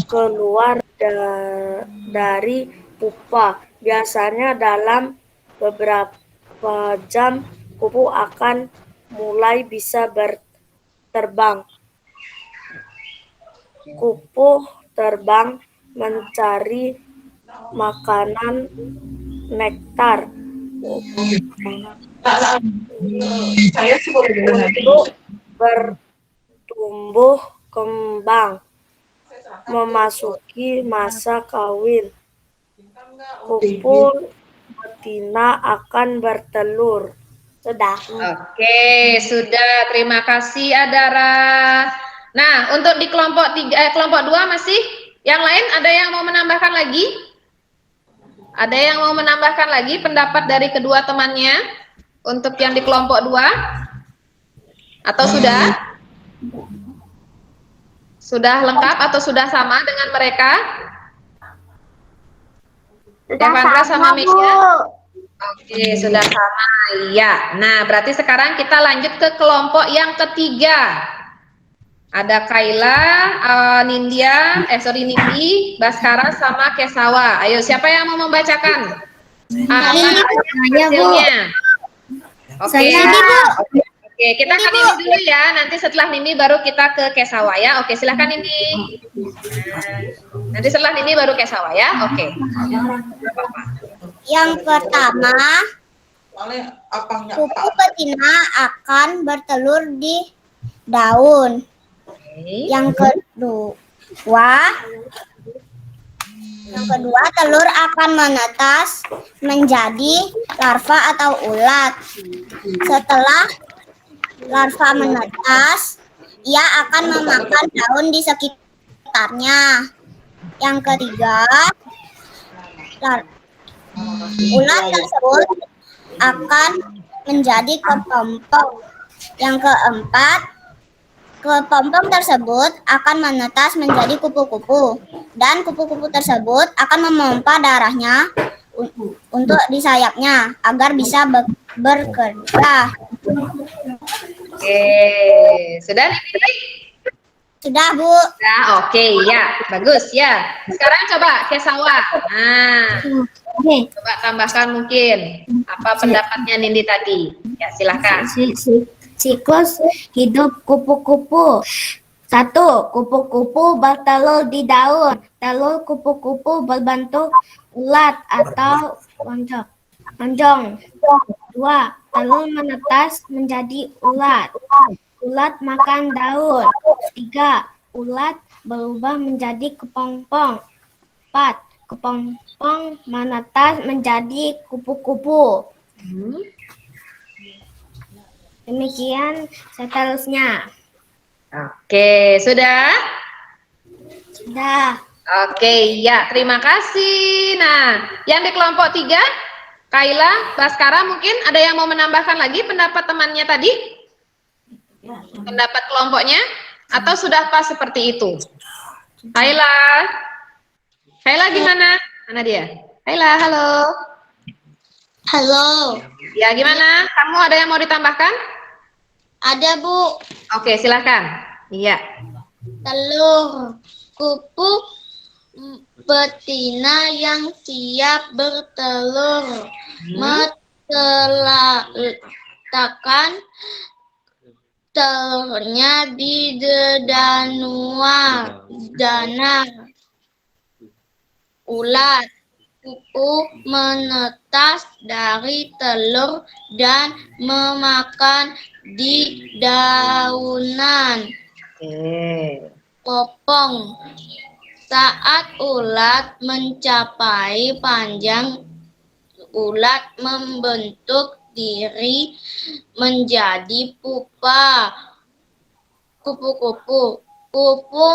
keluar dari pupa. Biasanya dalam beberapa jam kupu akan mulai bisa berterbang. Kupu terbang mencari makanan nektar untuk bertumbuh kembang, memasuki masa kawin. Kupu betina akan bertelur. Sudah. Oke, sudah. Terima kasih Adara. Nah, untuk di kelompok kelompok 2 masih yang lain ada yang mau menambahkan lagi? Ada yang mau menambahkan lagi pendapat dari kedua temannya untuk yang di kelompok 2? Atau sudah? Sudah lengkap atau sudah sama dengan mereka? Devandra sama Mesia? Oke, sudah sama. Iya. Nah, berarti sekarang kita lanjut ke kelompok yang ketiga. Ada Kaila, Nindi, Baskara sama Kesawa. Ayo, siapa yang mau membacakan? Hasilnya. Oke. Oke, kita akan Nindi dulu ya. Nanti setelah Nindi baru kita ke Kesawa ya. Oke, silahkan Nindi. Nanti setelah Nindi baru Kesawa ya. Oke. Yang pertama, kupu betina akan bertelur di daun. Yang kedua, telur akan menetas menjadi larva atau ulat. Setelah larva menetas, ia akan memakan daun di sekitarnya. Yang ketiga, ulat tersebut akan menjadi kepompong. Yang keempat, kepompong tersebut akan menetas menjadi kupu-kupu, dan kupu-kupu tersebut akan memompa darahnya untuk di sayapnya agar bisa bekerja. Oke, sudah Nindi? Sudah, Bu. Sudah, oke ya, bagus ya. Sekarang coba Kesawa. Nah, coba tambahkan mungkin apa pendapatnya Nindi tadi. Ya, silahkan. Siklus hidup kupu-kupu. 1. Kupu-kupu bertelur di daun. Telur kupu-kupu berbentuk ulat atau lonjong. 2. Telur menetas menjadi ulat. Ulat makan daun. 3. Ulat berubah menjadi kepompong. 4. Kepompong menetas menjadi kupu-kupu. Demikian seterusnya. Oke, sudah? Sudah. Oke, ya, terima kasih. Nah, yang di kelompok 3, Kaila, Baskara mungkin ada yang mau menambahkan lagi pendapat temannya tadi? Pendapat kelompoknya? Atau sudah pas seperti itu? Kaila? Kaila gimana? Mana dia? Kaila, halo. Halo. Ya, gimana? Kamu ada yang mau ditambahkan? Ada, Bu. Oke, silahkan. Iya. Telur kupu betina yang siap bertelur meletakkan telurnya di danar ulat. Kupu menetas dari telur dan memakan di daunan. Popong. Saat ulat mencapai panjang, ulat membentuk diri menjadi pupa. Kupu-kupu. Kupu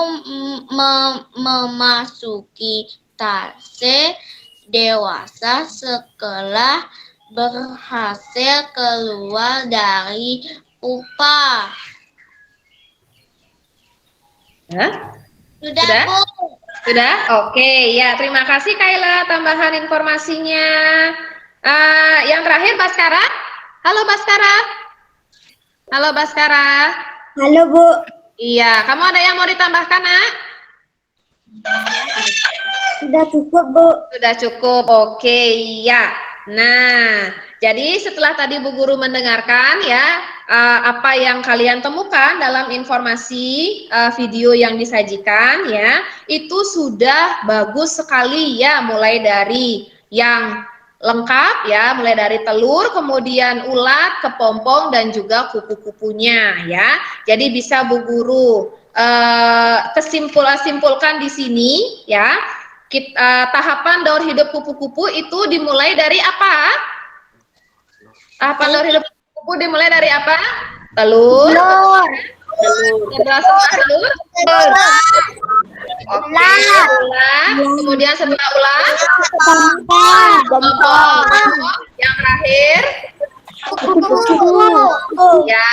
memasuki fase dewasa setelah berhasil keluar dari pupa. Sudah, Bu. Sudah? Oke, ya, terima kasih Kaila tambahan informasinya. Yang terakhir Baskara. Halo Baskara. Halo Baskara. Halo, Bu. Iya, kamu ada yang mau ditambahkan, Nak? Sudah cukup, Bu. Sudah cukup, oke, ya. Nah, jadi setelah tadi Bu Guru mendengarkan ya, apa yang kalian temukan dalam informasi video yang disajikan ya, itu sudah bagus sekali ya, mulai dari yang lengkap ya, mulai dari telur, kemudian ulat, kepompong, dan juga kupu-kupunya ya. Jadi bisa Bu Guru simpulkan di sini ya. Tahapan daur hidup kupu-kupu itu dimulai dari apa? Tahapan daur hidup kupu-kupu dimulai dari apa? Telur. Setelah telur. Oke, ulat. Kemudian setelah ulat. Kepompong. Yang terakhir. Ya,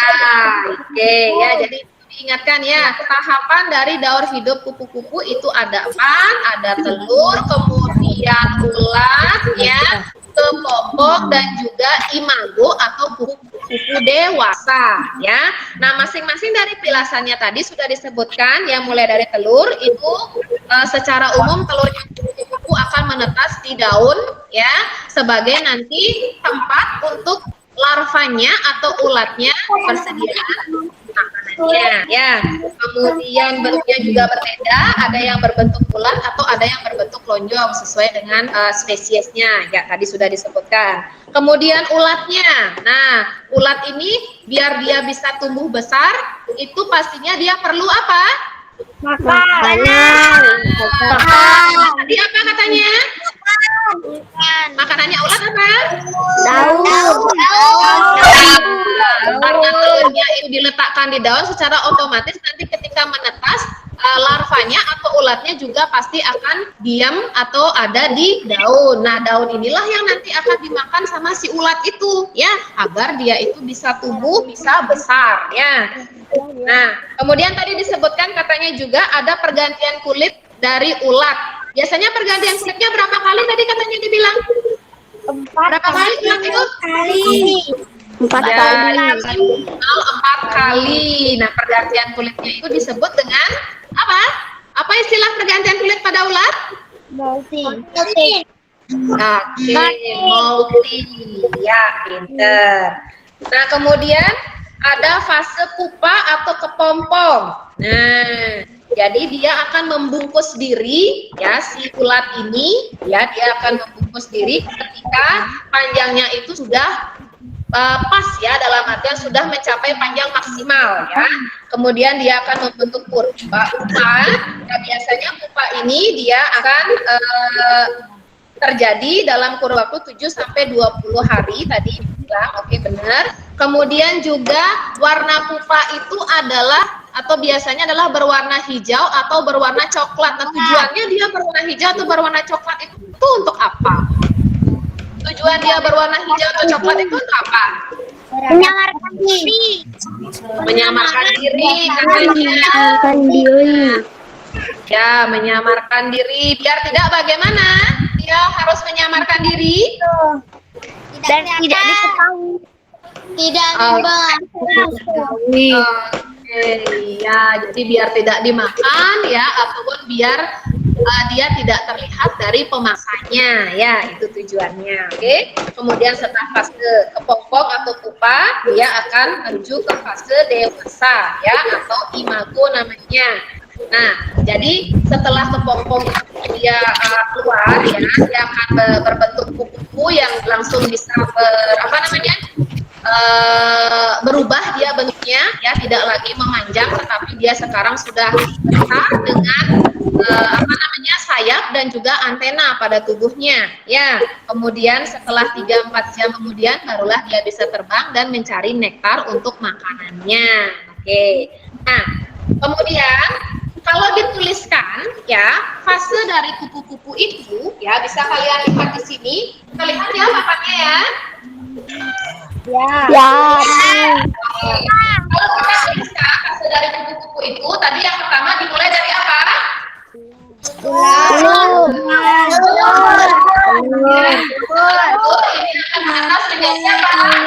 oke ya. Jadi diingatkan ya, tahapan dari daur hidup kupu-kupu itu ada apa? Ada telur, kemudian ulat, ya, kepompong, dan juga imago atau kupu-kupu dewasa, ya. Nah, masing-masing dari pilasannya tadi sudah disebutkan, ya, mulai dari telur itu secara umum telurnya kupu-kupu akan menetas di daun, ya, sebagai nanti tempat untuk larvanya atau ulatnya persediaan makanannya ya. Kemudian bentuknya juga berbeda, ada yang berbentuk ulat atau ada yang berbentuk lonjong sesuai dengan spesiesnya ya, tadi sudah disebutkan. Kemudian ulatnya, nah ulat ini biar dia bisa tumbuh besar itu pastinya dia perlu apa? Makanan. Tadi apa katanya? Makanannya ulat apa? Daun. Karena telurnya itu diletakkan di daun, secara otomatis nanti ketika menetas larvanya atau ulatnya juga pasti akan diam atau ada di daun. Nah, daun inilah yang nanti akan dimakan sama si ulat itu, ya, agar dia itu bisa tumbuh, bisa besar, ya. Nah, kemudian tadi disebutkan katanya juga ada pergantian kulit dari ulat. Biasanya pergantian kulitnya berapa kali tadi katanya dibilang? Berapa kali ulat itu? Empat Ya, kali. maksimal 4 kali. Nah, pergantian kulitnya itu disebut dengan apa? Apa istilah pergantian kulit pada ulat? Molting. Oke, molting. Ya, pinter. Nah, kemudian ada fase pupa atau kepompong. Nah, jadi dia akan membungkus diri, ya, si ulat ini, ya, dia akan membungkus diri ketika panjangnya itu sudah pas ya, dalam artian sudah mencapai panjang maksimal ya. Kemudian dia akan membentuk pupa. Nah, biasanya pupa ini dia akan terjadi dalam kurun waktu 7 sampai 20 hari tadi bilang, oke, benar. Kemudian juga warna pupa itu adalah atau biasanya adalah berwarna hijau atau berwarna coklat. Nah, tujuannya dia berwarna hijau atau berwarna coklat itu untuk apa? Tujuan dia berwarna hijau atau coklat itu untuk apa? Menyamarkan diri. Menyamarkan diri katanya. Ya, menyamarkan diri. Biar tidak bagaimana? Dia harus menyamarkan diri. Dan tidak diketahui. Tidak Oke, ya, jadi biar tidak dimakan ya, ataupun biar dia tidak terlihat dari pemakannya, ya, itu tujuannya. Oke. Kemudian setelah fase kepompong atau pupa, dia akan menuju ke fase dewasa, ya, atau imago namanya. Nah, jadi setelah kepompong dia keluar, ya, dia akan berbentuk kupu-kupu yang langsung bisa berubah dia bentuknya, ya, tidak lagi memanjang, tetapi dia sekarang sudah besar dengan sayap dan juga antena pada tubuhnya, ya. Kemudian setelah 3-4 jam kemudian barulah dia bisa terbang dan mencari nektar untuk makanannya. Oke. Nah, kemudian kalau dituliskan, ya, fase dari kupu-kupu itu, ya, bisa kalian lihat di sini. Kita lihat ya papannya ya. Ya. Kalau kita tuliskan fase dari kupu-kupu itu, tadi yang pertama dimulai dari apa? Telur. Ini akan atas menjadi apa?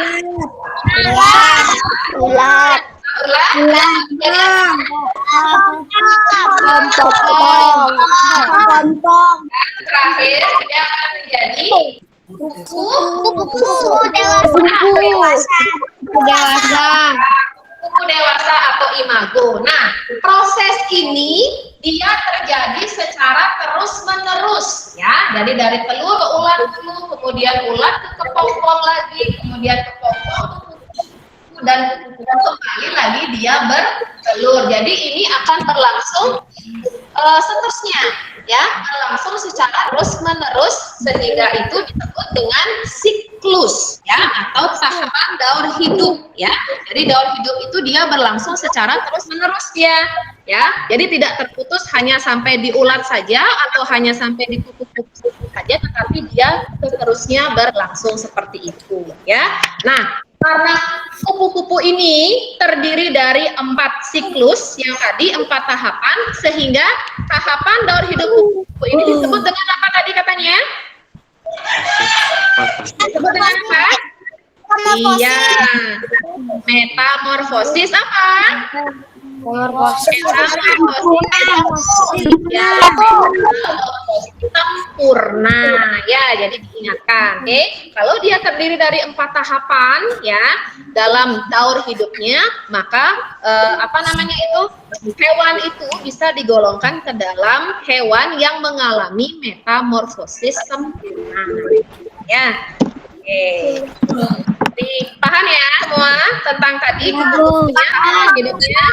Ulat. Ulat. Kepompong. Dan terakhir dia akan menjadi Buku dewasa. buku dewasa atau imago. Nah, proses ini dia terjadi secara terus-menerus ya. Jadi dari telur ke ulat dulu, kemudian ulat ke kepompong lagi, kemudian kepompong ke kuku, dan kuku kembali lagi dia bertelur. Jadi ini akan berlangsung seterusnya ya, berlangsung secara terus-menerus sehingga itu disebut dengan siklus ya, atau tahapan daur hidup ya. Jadi daur hidup itu dia berlangsung secara terus-menerus ya. Jadi tidak terputus hanya sampai di ulat saja atau hanya sampai di kuku-kuku saja, tetapi dia seterusnya berlangsung seperti itu ya. Nah, karena kupu-kupu ini terdiri dari 4 siklus yang tadi 4 tahapan, sehingga tahapan daur hidup kupu-kupu ini disebut dengan apa tadi katanya? Disebut dengan apa? Iya, metamorfosis apa? Sempurna ya, jadi diingatkan. Oke, kalau dia terdiri dari 4 tahapan ya dalam daur hidupnya, maka apa namanya itu, hewan itu bisa digolongkan ke dalam hewan yang mengalami metamorfosis sempurna ya. Oke, paham ya semua tentang tadi hidupnya?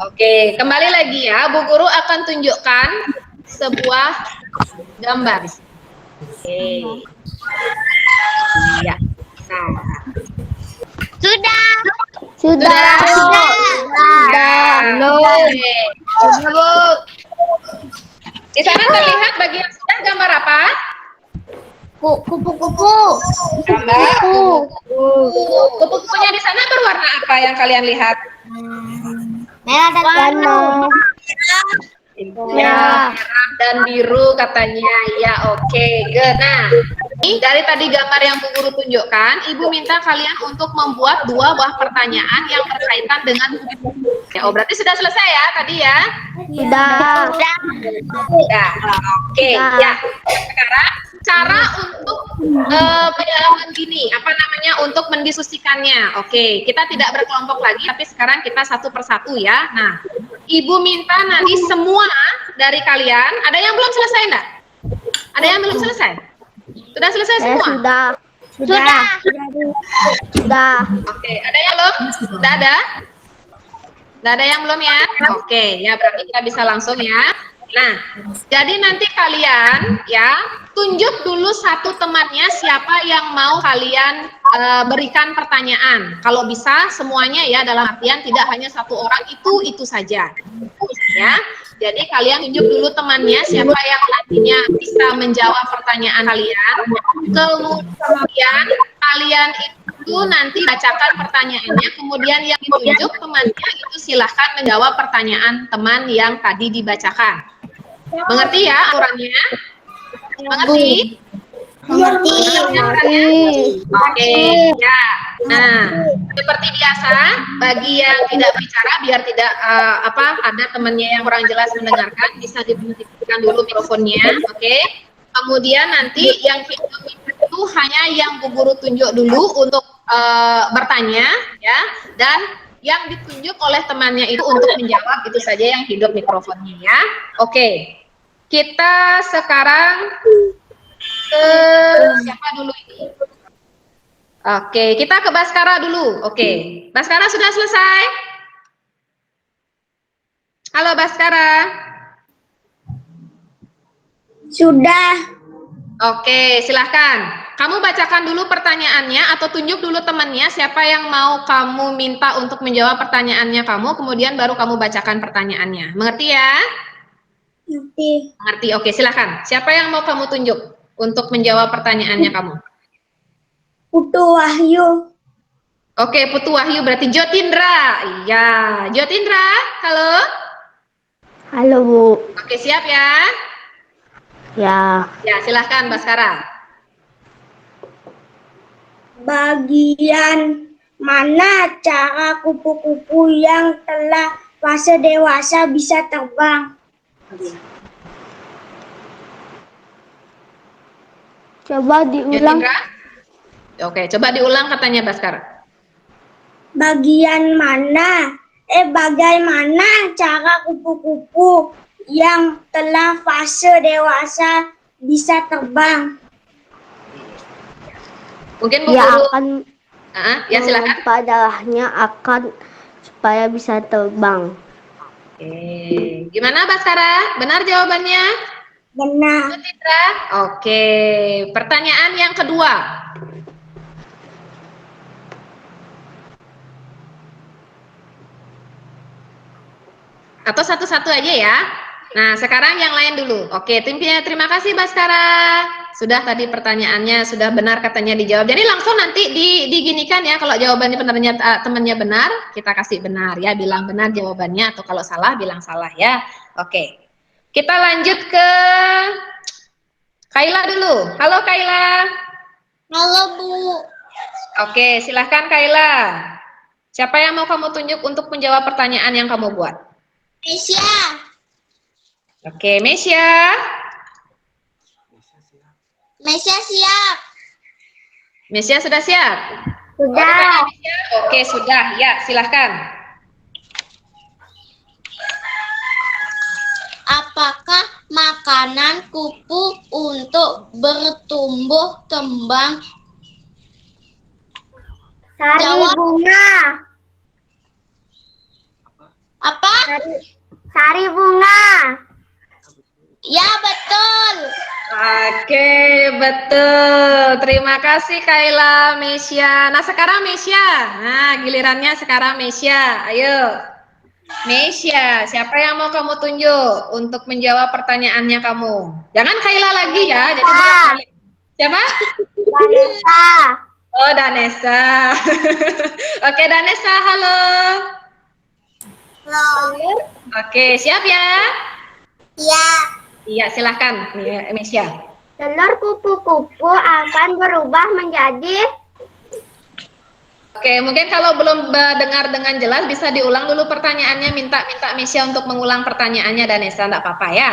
Oke, kembali lagi ya, Bu Guru akan tunjukkan sebuah gambar. Oke. Ya. Nah. Sudah. Oke. Di sana terlihat bagian sudah gambar apa? Kupu-kupu. Gambar kupu-kupu. Kupu-kupunya di sana berwarna apa yang kalian lihat? Merah dan biru. Ya, merah dan biru katanya. Ya, oke. Good. Nah, ini dari tadi gambar yang Bu Guru tunjukkan, Ibu minta kalian untuk membuat 2 buah pertanyaan yang berkaitan dengan ya. Oh, berarti sudah selesai ya tadi ya? Sudah. Oke, ya. Sekarang cara untuk gini, apa namanya, untuk mendiskusikannya. Oke, kita tidak berkelompok lagi, tapi sekarang kita satu persatu ya. Nah, Ibu minta nanti semua dari kalian, ada yang belum selesai enggak? Ada yang belum selesai? Sudah selesai semua? Sudah. Oke, ada yang belum? Sudah ada? Sudah ada yang belum ya? Oke, ya berarti kita bisa langsung ya. Nah, jadi nanti kalian ya tunjuk dulu satu temannya siapa yang mau kalian berikan pertanyaan. Kalau bisa semuanya ya, dalam artian tidak hanya satu orang itu saja. Ya. Jadi kalian tunjuk dulu temannya siapa yang nantinya bisa menjawab pertanyaan kalian. Kemudian kalian itu nanti bacakan pertanyaannya, kemudian yang ditunjuk temannya itu silahkan menjawab pertanyaan teman yang tadi dibacakan. Mengerti ya aturannya? Mengerti? Oke, ya. Nah, seperti biasa, bagi yang tidak bicara biar tidak ada temannya yang kurang jelas mendengarkan, bisa dimatikan dulu mikrofonnya, oke? Kemudian nanti yang itu hanya yang Bu Guru tunjuk dulu untuk bertanya, ya, dan yang ditunjuk oleh temannya itu untuk menjawab, itu saja yang hidup mikrofonnya ya. Oke. Kita sekarang ke siapa dulu ini? Oke, kita ke Baskara dulu. Oke, Baskara sudah selesai? Halo Baskara. Sudah. Oke, silahkan. Kamu bacakan dulu pertanyaannya atau tunjuk dulu temannya siapa yang mau kamu minta untuk menjawab pertanyaannya kamu, kemudian baru kamu bacakan pertanyaannya. Mengerti ya? Mengerti. Oke, silahkan. Siapa yang mau kamu tunjuk untuk menjawab pertanyaannya kamu? Putu Wahyu. Oke, Putu Wahyu berarti Jotindra. Iya, Jotindra. Halo. Halo, Bu. Oke, siap ya? Ya. Ya, silahkan Baskara. Bagian Mana cara kupu-kupu yang telah fase dewasa bisa terbang? Coba Ya, diulang. Indra? Oke, coba diulang katanya Baskara. Bagaimana cara kupu-kupu yang telah fase dewasa bisa terbang? Mungkin Bu Dia Guru. akan Ya silakan. memompa darahnya akan supaya bisa terbang. Oke, gimana Baskara? Benar jawabannya? Benar. Indra? Oke, pertanyaan yang kedua. Atau satu-satu aja ya. Nah, sekarang yang lain dulu. Oke, terima kasih Baskara. Sudah tadi pertanyaannya sudah benar katanya dijawab. Jadi langsung nanti diginikan ya, kalau jawabannya benernya temannya benar, kita kasih benar ya, bilang benar jawabannya, atau kalau salah bilang salah ya. Oke. Kita lanjut ke Kaila dulu. Halo Kaila. Halo Bu. Oke, silahkan Kaila. Siapa yang mau kamu tunjuk untuk menjawab pertanyaan yang kamu buat? Mesya. Oke, Mesya. Mesya siap. Mesya sudah siap? Sudah. Oke, sudah. Ya, silahkan. Apakah makanan kupu untuk bertumbuh kembang? Sari Jawab. bunga. Apa? Sari bunga. Ya, betul. Oke, betul. Terima kasih Kaila, Mesya. Nah, sekarang Mesya. Nah, gilirannya sekarang Mesya. Ayo. Mesya, siapa yang mau kamu tunjuk untuk menjawab pertanyaannya kamu? Jangan Kaila lagi ya. Jadi bolak-balik. Siapa? Vanessa. Oh, Danesa. Oke, Danesa, halo. Halo. Oke, siap ya? Ya. Iya, silahkan, Mesya. Telur kupu-kupu akan berubah menjadi. Oke, mungkin kalau belum dengar dengan jelas bisa diulang dulu pertanyaannya. Minta Mesya untuk mengulang pertanyaannya, Danesa, enggak apa-apa ya.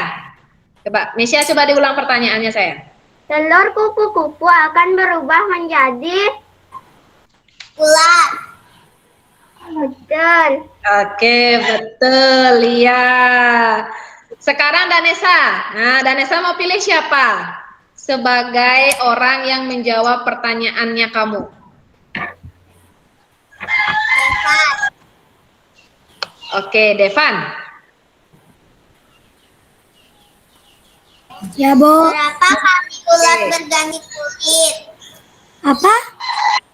Coba, Mesya coba diulang pertanyaannya saya. Telur kupu-kupu akan berubah menjadi. Ulat. Betul. Oke, betul, ya. Sekarang Danesa. Nah, Danesa mau pilih siapa sebagai orang yang menjawab pertanyaannya kamu? Oke, Devan. Ya, Bu. Berapa kali ulat berganti kulit? Apa?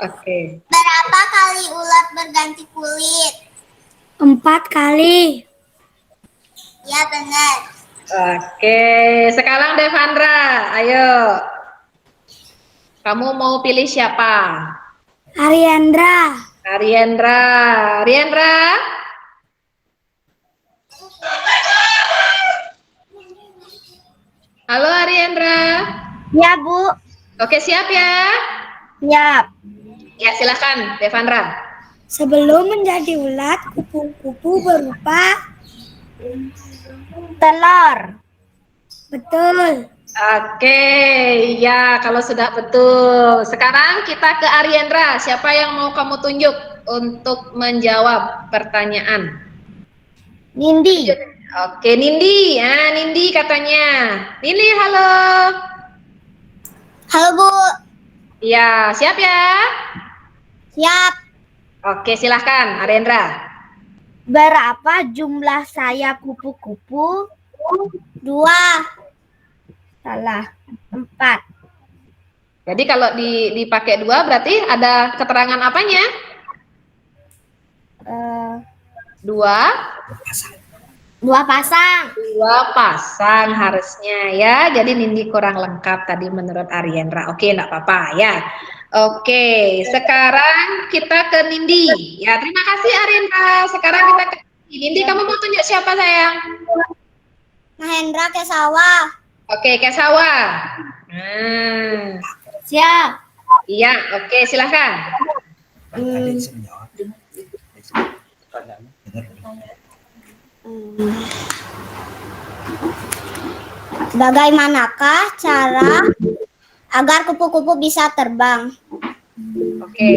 Oke. Berapa kali ulat berganti kulit? 4 kali. Ya, benar. Oke, sekarang Devandra, ayo. Kamu mau pilih siapa? Ariandra. Ariendra. Ariendra? Halo Ariendra. Ya, Bu. Oke, siap ya? Siap. Ya, silakan Devandra. Sebelum menjadi ulat, kupu-kupu berupa Telur. betul. Oke, ya kalau sudah betul. Sekarang kita ke Ariendra. Siapa yang mau kamu tunjuk untuk menjawab pertanyaan? Nindi. Oke, Nindi. Ya, Nindi katanya. Nindi, halo. Halo, Bu. Ya, siap ya? Siap. Oke, silahkan, Ariendra. Berapa jumlah sayap kupu-kupu? 2. Salah. 4. Jadi kalau dipakai 2 berarti ada keterangan apanya? 2 pasang. 2 pasang harusnya ya. Jadi Nindi kurang lengkap tadi menurut Ariendra. Oke, enggak apa-apa ya. Oke, sekarang kita ke Nindi. Ya, terima kasih Ariendra. Sekarang kita ke Nindi. Nindi, kamu mau tunjuk siapa sayang? Mahendra Kesawa. Oke, Kesawa. Nah, Siap. iya, oke, silahkan. Hmm, bagaimanakah cara agar kupu-kupu bisa terbang? Oke,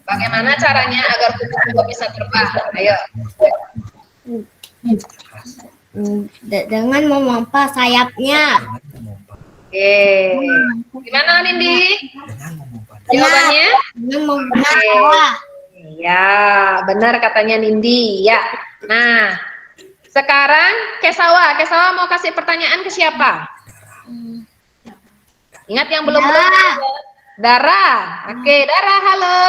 bagaimana caranya agar kupu-kupu bisa terbang? Ayo. Dengan memompa sayapnya. Oke, gimana Nindi? Benar. Jawabannya? Dengan memompa Oke. Ya, benar katanya Nindi. Ya. Nah, sekarang Kesawa. Kesawa mau kasih pertanyaan ke siapa? Ingat yang belum Dara. Oke, Dara, halo.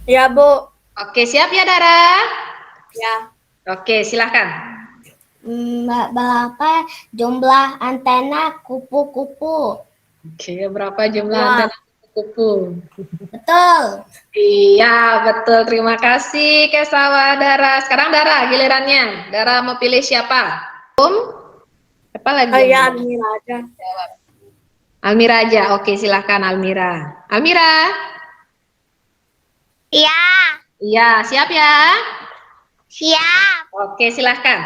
Ya, Bu. Oke, siap ya Dara? Ya. Oke, silahkan. Berapa jumlah antena kupu-kupu? Oke, berapa jumlah antena kupu-kupu? Betul. Iya, betul. Terima kasih Kesawa Dara. Sekarang Dara, gilirannya. Dara mau pilih siapa? Apa lagi? Ya, Almira aja. Almira aja. Oke, silahkan Almira. Almira? Iya, Iya, siap ya? siap. Oke, silahkan.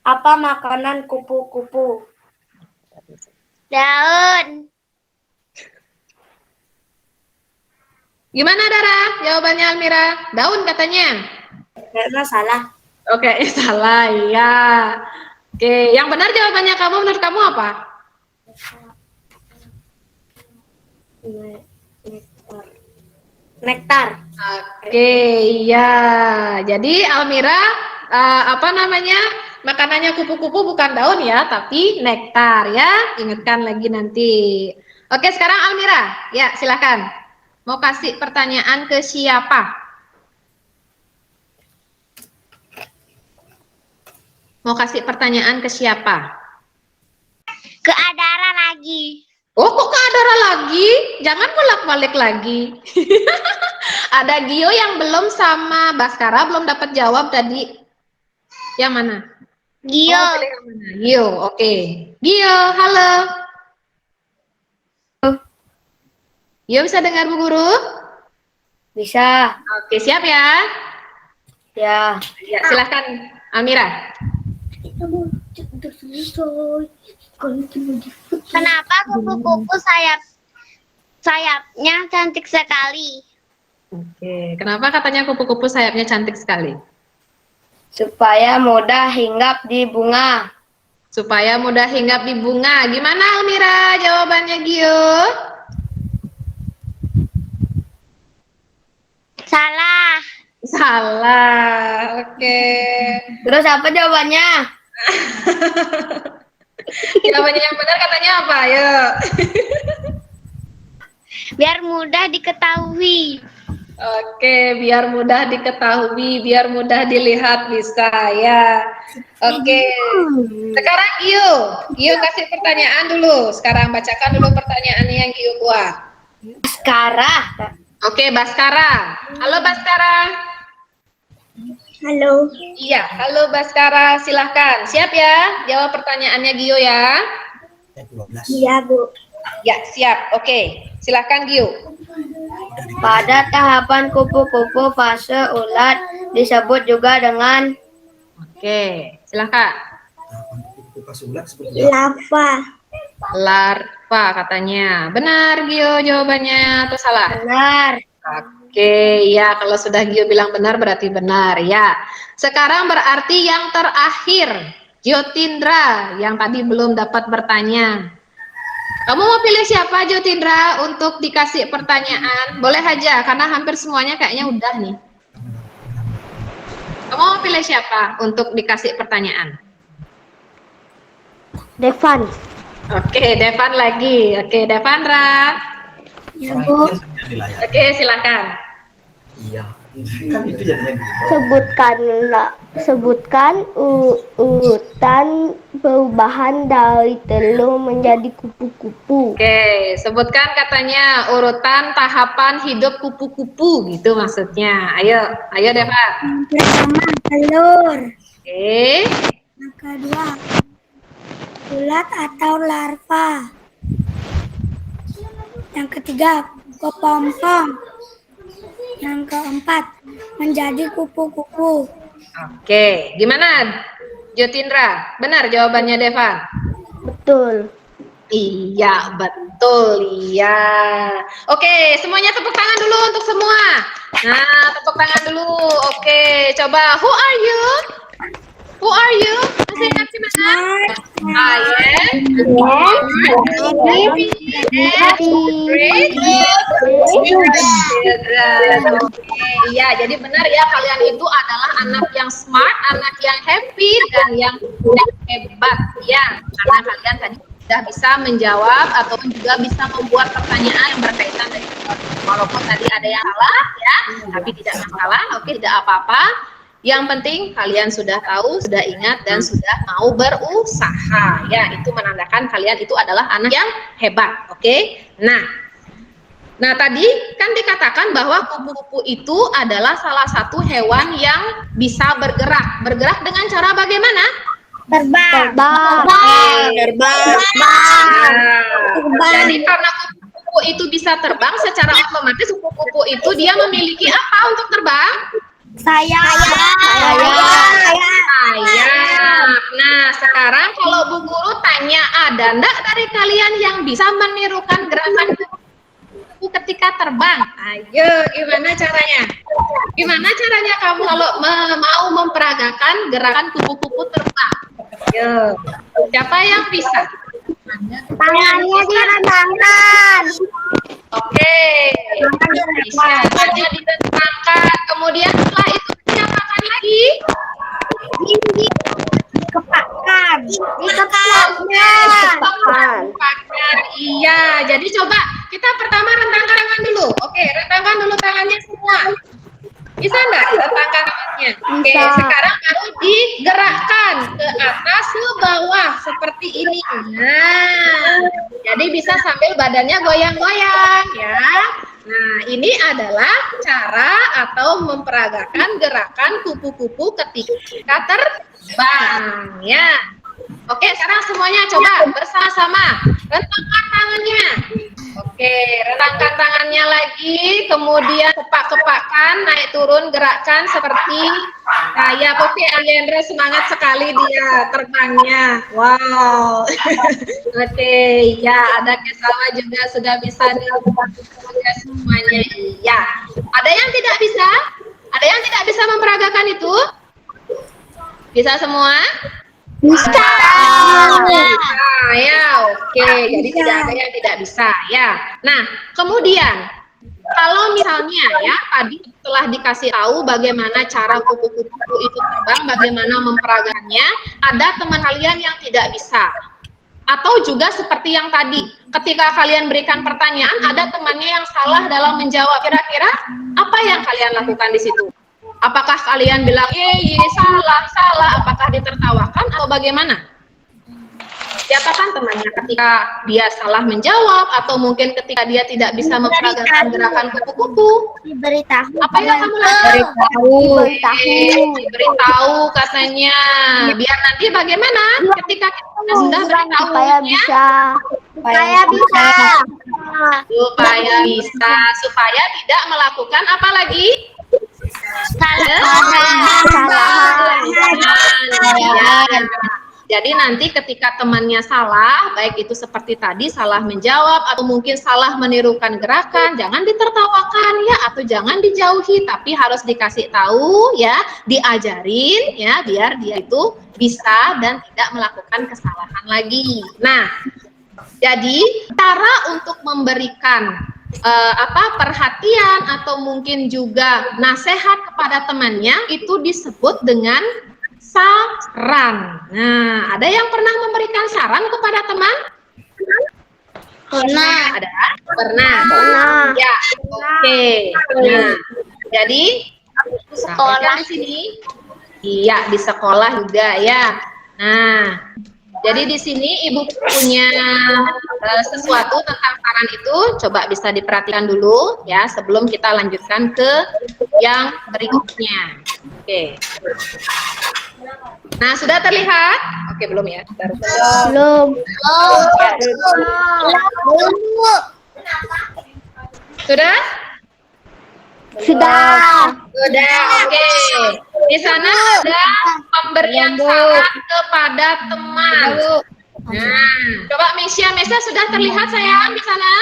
Apa makanan kupu-kupu? Daun. Gimana Dara? Jawabannya Almira. Daun katanya. Kayaknya salah. Oke, salah. Iya. Oke, yang benar jawabannya kamu, menurut kamu apa? Nektar. Oke, iya. Jadi Almira, apa namanya? Makanannya kupu-kupu bukan daun ya, tapi nektar ya. Ingatkan lagi nanti. Oke, sekarang Almira, ya silakan. Mau kasih pertanyaan ke siapa? Mau kasih pertanyaan ke siapa? Ke Adara lagi. Oh, kok ke Adara lagi? Jangan bolak-balik lagi. Ada Gio yang belum sama Baskara belum dapat jawab tadi. Yang mana? Gio. Oh, pilih yang mana? Gio, oke. Gio, halo. Gio bisa dengar Bu Guru? Bisa. Oke, siap ya? Ya. Ya, silahkan Amira. Kenapa kupu-kupu sayapnya cantik sekali? Oke, kenapa katanya kupu-kupu sayapnya cantik sekali? Supaya mudah hinggap di bunga. Supaya mudah hinggap di bunga. Gimana Almira jawabannya Gio? Salah. Salah. Oke. Terus apa jawabannya? Jawabannya yang benar katanya apa? Ayo. Biar mudah diketahui. Oke, biar mudah diketahui, biar mudah dilihat bisa ya. Oke. Sekarang Gio. Gio kasih pertanyaan dulu. Sekarang bacakan dulu pertanyaannya yang Gio buat. Sekarang. Oke, Baskara. Halo Baskara. Halo. Iya, halo Baskara, silahkan. Siap ya? Jawab pertanyaannya Gio ya. Iya, Bu. Ya, siap. Oke, silahkan Gio. Pada tahapan kupu-kupu fase ulat disebut juga dengan Oke, silahkan. lava. Larva katanya. Benar Gio jawabannya atau salah? Benar. Oke, ya kalau sudah Gio bilang benar berarti benar ya. Sekarang berarti yang terakhir, Jyotindra yang tadi belum dapat bertanya. Kamu mau pilih siapa Jyotindra untuk dikasih pertanyaan? Boleh aja karena hampir semuanya kayaknya udah nih. Kamu mau pilih siapa untuk dikasih pertanyaan? Devan. Oke, Devan lagi. Oke, Devandra. Ya, Bu. Oke, silakan. Sebutkan urutan perubahan dari telur menjadi kupu-kupu. Oke, sebutkan katanya urutan tahapan hidup kupu-kupu gitu maksudnya. Ayo Deva. Pertama, telur. Oke. Yang kedua, ulat atau larva. Yang ketiga, kepompong. Yang keempat, menjadi kupu-kupu. Oke, gimana Jotindra? Benar jawabannya Devan? Betul. Iya, betul. Iya. Oke, semuanya tepuk tangan dulu untuk semua. Nah, tepuk tangan dulu. Oke, coba who are you? Who are you? Masih ingat sih mana? I am great children. Oke, ya, jadi benar ya, kalian itu adalah anak yang smart, anak yang happy, dan yang hebat ya, karena kalian tadi sudah bisa menjawab ataupun juga bisa membuat pertanyaan yang berkaitan dengan walaupun tadi ada yang salah ya, tapi tidak masalah. Oke, tidak apa-apa. Yang penting kalian sudah tahu, sudah ingat, dan sudah mau berusaha ya, itu menandakan kalian itu adalah anak yang hebat. Oke. Nah tadi kan dikatakan bahwa kupu-kupu itu adalah salah satu hewan yang bisa bergerak. Bergerak dengan cara bagaimana? Terbang. Jadi karena kupu-kupu itu bisa terbang, secara otomatis kupu-kupu itu dia memiliki apa untuk terbang? Sayap. Nah, sekarang kalau Bu Guru tanya, ada enggak dari kalian yang bisa menirukan gerakan kupu-kupu ketika terbang? Ayo, gimana caranya? Gimana caranya kamu kalau mau memperagakan gerakan kupu-kupu terbang? Ayo, siapa yang bisa? Tangannya direntangkan. Oke, bisa hanya ditentangkan. Kemudian setelah itu diapakan lagi? Dikepakkan. Iya, jadi coba kita pertama rentangkan tangan dulu. Oke, rentangkan dulu tangannya semua. Bisa enggak rentangkan tangannya? Oke, sekarang baru digerakkan ke atas ke bawah seperti ini. Nah, jadi bisa sambil badannya goyang-goyang ya. Nah, ini adalah cara atau memperagakan gerakan kupu-kupu ketika terbang ya. Oke, sekarang semuanya coba bersama-sama rentangkan tangannya. Oke, rentangkan tangannya lagi, kemudian kepak-kepakkan, naik turun, gerakkan seperti kayak Poppy Aliendra, semangat sekali dia terbangnya. Wow. Oke, ya ada Kesawa juga sudah bisa dilakukan semuanya. Iya. Ada yang tidak bisa? Ada yang tidak bisa memperagakan itu? Bisa semua? Bisa. Ya, oke. Jadi tidak ada yang tidak bisa ya. Nah, kemudian kalau misalnya ya tadi setelah dikasih tahu bagaimana cara kupu-kupu itu terbang, bagaimana memperagakannya, ada teman kalian yang tidak bisa. Atau juga seperti yang tadi, ketika kalian berikan pertanyaan, ada temannya yang salah dalam menjawab. Kira-kira apa yang kalian lakukan di situ? Apakah kalian bilang, salah, apakah ditertawakan atau bagaimana? Siapakan temannya ketika dia salah menjawab atau mungkin ketika dia tidak bisa memperagakan gerakan kupu-kupu? Diberitahu. Apa yang kamu lakukan? Diberitahu katanya. Biar nanti bagaimana ketika kita sudah beritahu supaya tidak melakukan apa lagi? Jadi nanti ketika temannya salah, baik itu seperti tadi salah menjawab atau mungkin salah menirukan gerakan, jangan ditertawakan ya, atau jangan dijauhi, tapi harus dikasih tahu ya, diajarin ya, biar dia itu bisa dan tidak melakukan kesalahan lagi. Nah, jadi cara untuk memberikan perhatian atau mungkin juga nasihat kepada temannya itu disebut dengan saran. Nah, ada yang pernah memberikan saran kepada teman? Pernah. Ada? Pernah. Ya, oke. Nah, jadi Sekolah di sini. Iya, di sekolah juga ya. Nah, jadi di sini Ibu punya sesuatu tentang saran itu, coba bisa diperhatikan dulu ya sebelum kita lanjutkan ke yang berikutnya. Oke. Nah, sudah terlihat? Oke, belum ya? belum. Belum. Sudah? Sudah. Sudah, oke. Di sana ada pemberian saran kepada teman. Nah, coba Mesia sudah terlihat sayang di sana?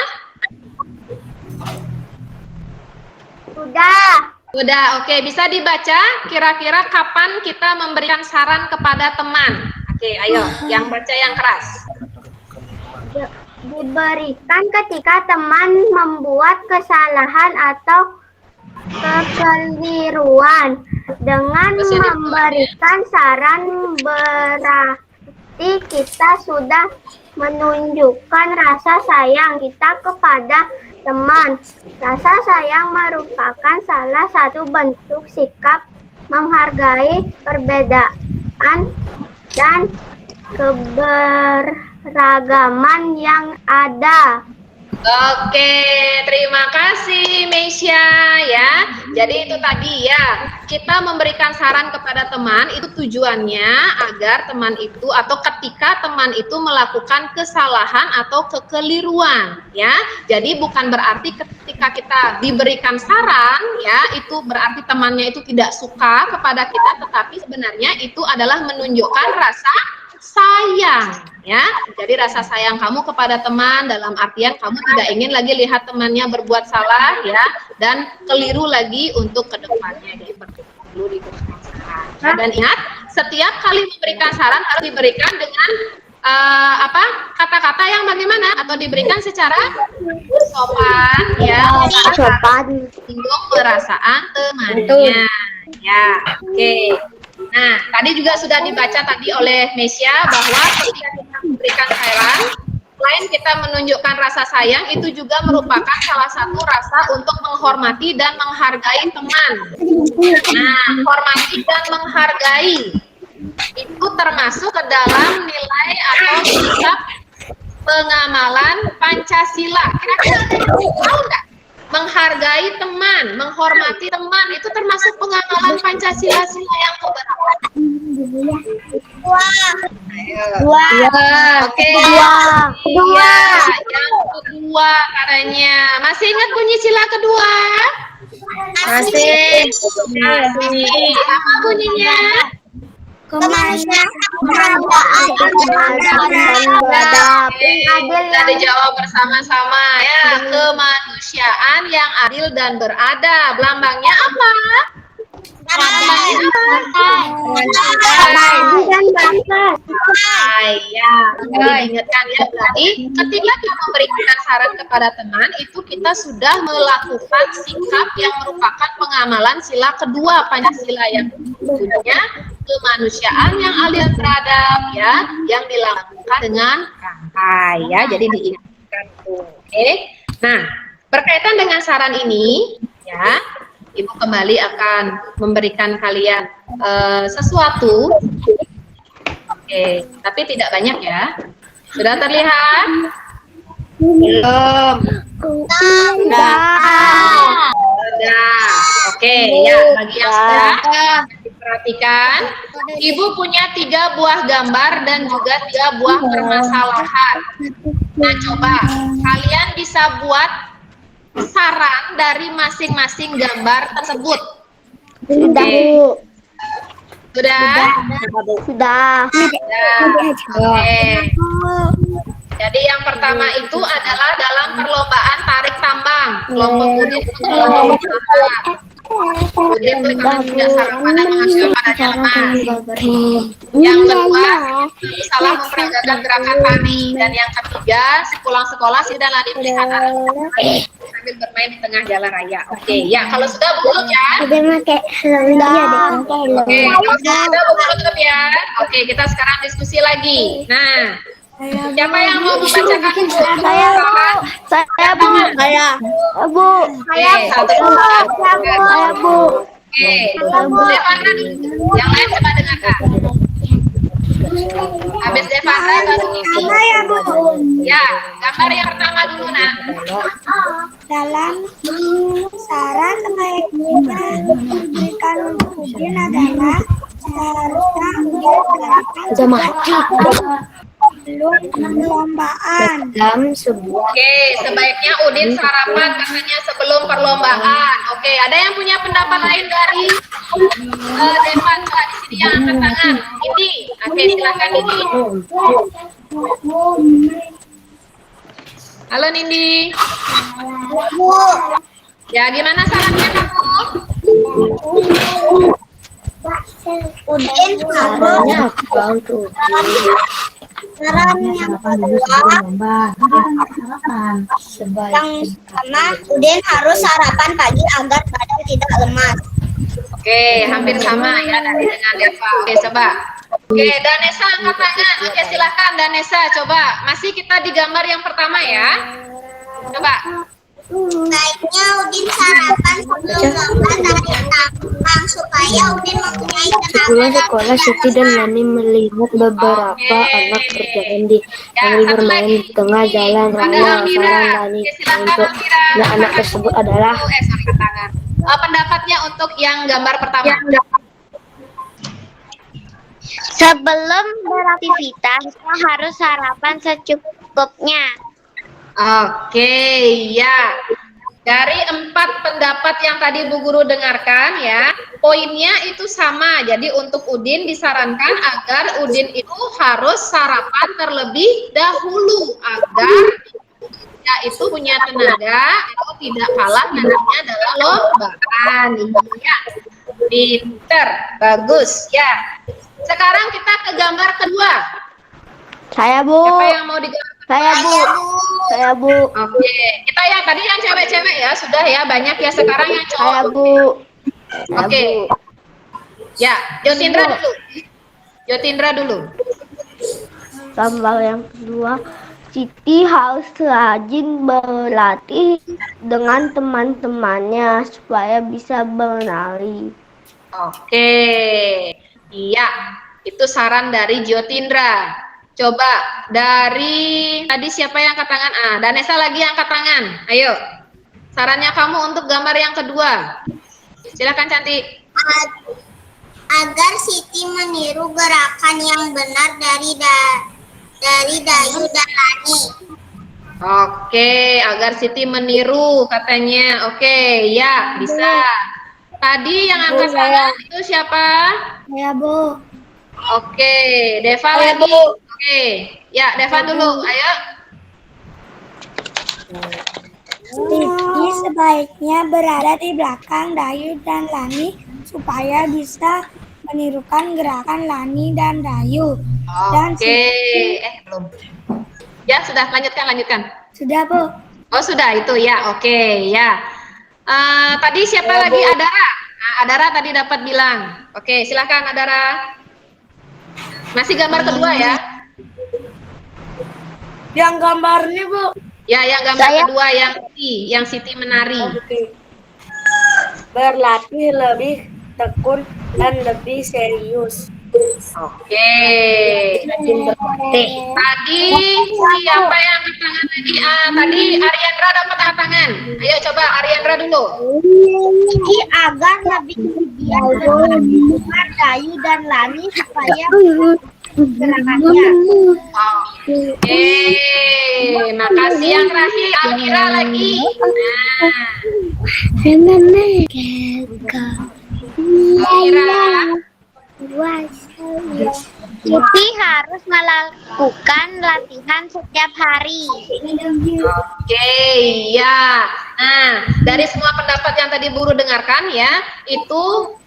Sudah. Sudah, oke. Bisa dibaca kira-kira kapan kita memberikan saran kepada teman? Oke, ayo, yang baca yang keras. Diberikan ketika teman membuat kesalahan atau kekeliruan. Dengan memberikan saran berarti kita sudah menunjukkan rasa sayang kita kepada teman. Rasa sayang merupakan salah satu bentuk sikap menghargai perbedaan dan keberagaman yang ada. Oke, terima kasih Mesia ya. Jadi itu tadi ya, kita memberikan saran kepada teman itu tujuannya agar teman itu atau ketika teman itu melakukan kesalahan atau kekeliruan ya. Jadi bukan berarti ketika kita diberikan saran ya, itu berarti temannya itu tidak suka kepada kita, tetapi sebenarnya itu adalah menunjukkan rasa sayang ya. Jadi rasa sayang kamu kepada teman dalam artian kamu tidak ingin lagi lihat temannya berbuat salah ya dan keliru lagi untuk kedepannya. Jadi perlu diberikan saran. Dan ingat, setiap kali memberikan saran harus diberikan dengan kata-kata yang bagaimana atau diberikan secara sopan ya, Sopan. singgung perasaan temannya ya. Oke. Nah, tadi juga sudah dibaca tadi oleh Mesia bahwa ketika kita memberikan saran, selain kita menunjukkan rasa sayang, itu juga merupakan salah satu rasa untuk menghormati dan menghargai teman. Nah, hormati dan menghargai itu termasuk ke dalam nilai atau sikap pengamalan Pancasila. Kira-kira ada yang tahu nggak? Menghargai teman, menghormati teman itu termasuk pengamalan Pancasila yang keberapa? Dua. Oke. Dua. Iya, yang kedua katanya. Masih ingat bunyi sila kedua? Masih. Apa bunyinya? Kemanusiaan, Kita dijawab bersama-sama ya. Kemanusiaan yang adil dan beradab. Lambangnya apa? Ya, ingatkan ya, berarti ketika kita memberikan saran kepada teman itu kita sudah melakukan sikap yang merupakan pengamalan sila kedua Pancasila yang punya kemanusiaan yang adil beradab ya, yang dilakukan dengan rangkai ya, jadi diingatkan tuh. Oke. Nah, berkaitan dengan saran ini ya, Ibu kembali akan memberikan kalian sesuatu. Oke, tapi tidak banyak ya. Sudah terlihat? Belum. Sudah. Oke, ya, bagi yang sudah diperhatikan, Ibu punya 3 buah gambar dan juga 3 buah permasalahan. Nah, coba kalian bisa buat saran dari masing-masing gambar tersebut. Sudah, Bu. Sudah? Sudah. Oke. Jadi yang pertama itu adalah dalam perlombaan tarik tambang. Kelompok Udin kelompok pertama. Udin berkata tidak sarapan dan menghasilkan adanya lemah. Yang kedua, salah memperagakan gerakan tari. Dan yang ketiga, sepulang sekolah si dan Ladi melihat anak sambil bermain di tengah jalan raya. Oke, ya kalau sudah buku ya. Oke, Kalau sudah buku tutup ya. Oke, kita sekarang diskusi lagi. Nah, siapa yang mau membacakan buku? Saya, Bu. Saya, Bu. Bu. Saya, Bu. Oke, Devandra dulu. Yang lain coba dengarkan. Habis Devandra baru Mimi. Ya, gambar yang pertama dulu nak. Dalam saran sebaiknya diberikan untuk Udin adalah seharusnya Udin melakukan Udah mati. sebelum perlombaan. Dalam sebuah Oke, sebaiknya Udin sarapan katanya sebelum perlombaan. Oke, ada yang punya pendapat lain dari Devan? Coba di sini yang angkat tangan. Ini. Oke, silakan Nindi. Halo Nindi. Ya, gimana sarannya kamu? Udin caranya apa untuk saran yang kedua yang pertama Udin harus sarapan pagi agar badan tidak lemas. Oke, hampir sama ya dari dengan Deva. Oke, coba. Oke, Danesa angkat tangan. Oke, silakan Danesa. Coba. Masih kita di gambar yang pertama ya. Coba. Baiknya Udin sarapan sebelum lomba tari tampang supaya Udin mempunyai Setelah tenaga. sekolah, Siti dan Lani melihat beberapa anak berjalan sambil bermain di tengah jalan raya. Saran Lani untuk anak-anak tersebut adalah Angkat tangan. Pendapatnya untuk yang gambar pertama. Sebelum beraktivitas, kita harus sarapan secukupnya. Oke, ya. Dari 4 pendapat yang tadi Bu Guru dengarkan ya, poinnya itu sama. Jadi untuk Udin disarankan agar Udin itu harus sarapan terlebih dahulu agar ya itu punya tenaga, itu tidak kalah nantinya dalam lombaan. Ya, pinter, bagus ya. Sekarang kita ke gambar kedua. Saya, Bu. Siapa yang mau digambar? Saya, Bu. Oke, kita yang tadi yang cewek-cewek ya sudah ya, banyak ya sekarang yang cowok. Saya, Bu. Oke. Ya, Jotindra dulu. Jotindra dulu. Gambar yang kedua, Siti harus rajin berlatih dengan teman-temannya supaya bisa menari. Oke. Iya, itu saran dari Jotindra. Coba dari tadi siapa yang angkat tangan? Danesa lagi angkat tangan. Ayo. Sarannya kamu untuk gambar yang kedua. Silakan Cantik. Agar Siti meniru gerakan yang benar dari Dayu dan Lani. Oke, agar Siti meniru katanya. Oke, ya, bisa. Tadi yang angkat tangan itu siapa? Ya, Bu. Oke, Deva lagi. Oke, ya Deva dulu. Ayo. Siti sebaiknya berada di belakang Dayu dan Lani supaya bisa menirukan gerakan Lani dan Dayu. Dan Oke, belum. Ya, sudah lanjutkan. sudah, Bu. Oh, sudah itu ya. Oke, ya. Tadi siapa lagi? Adara. Nah, Adara tadi dapat bilang. Oke, silakan Adara. Masih gambar kedua ya. Yang gambar ini, Bu. Ya, yang gambar kedua yang Siti menari. Berlatih lebih tekun dan lebih serius. Oke. Tadi siapa yang angkat tangan tadi? Tadi Ariandra dapat angkat tangan. Ayo coba Ariandra dulu. Siti agar lebih giat dengan Dayu dan Lani supaya gerakannya. Oke. Makasih yang terakhir Almira lagi. Almira. Siti harus melakukan latihan setiap hari. Oke, ya. Nah, dari semua pendapat yang tadi Guru dengarkan ya, itu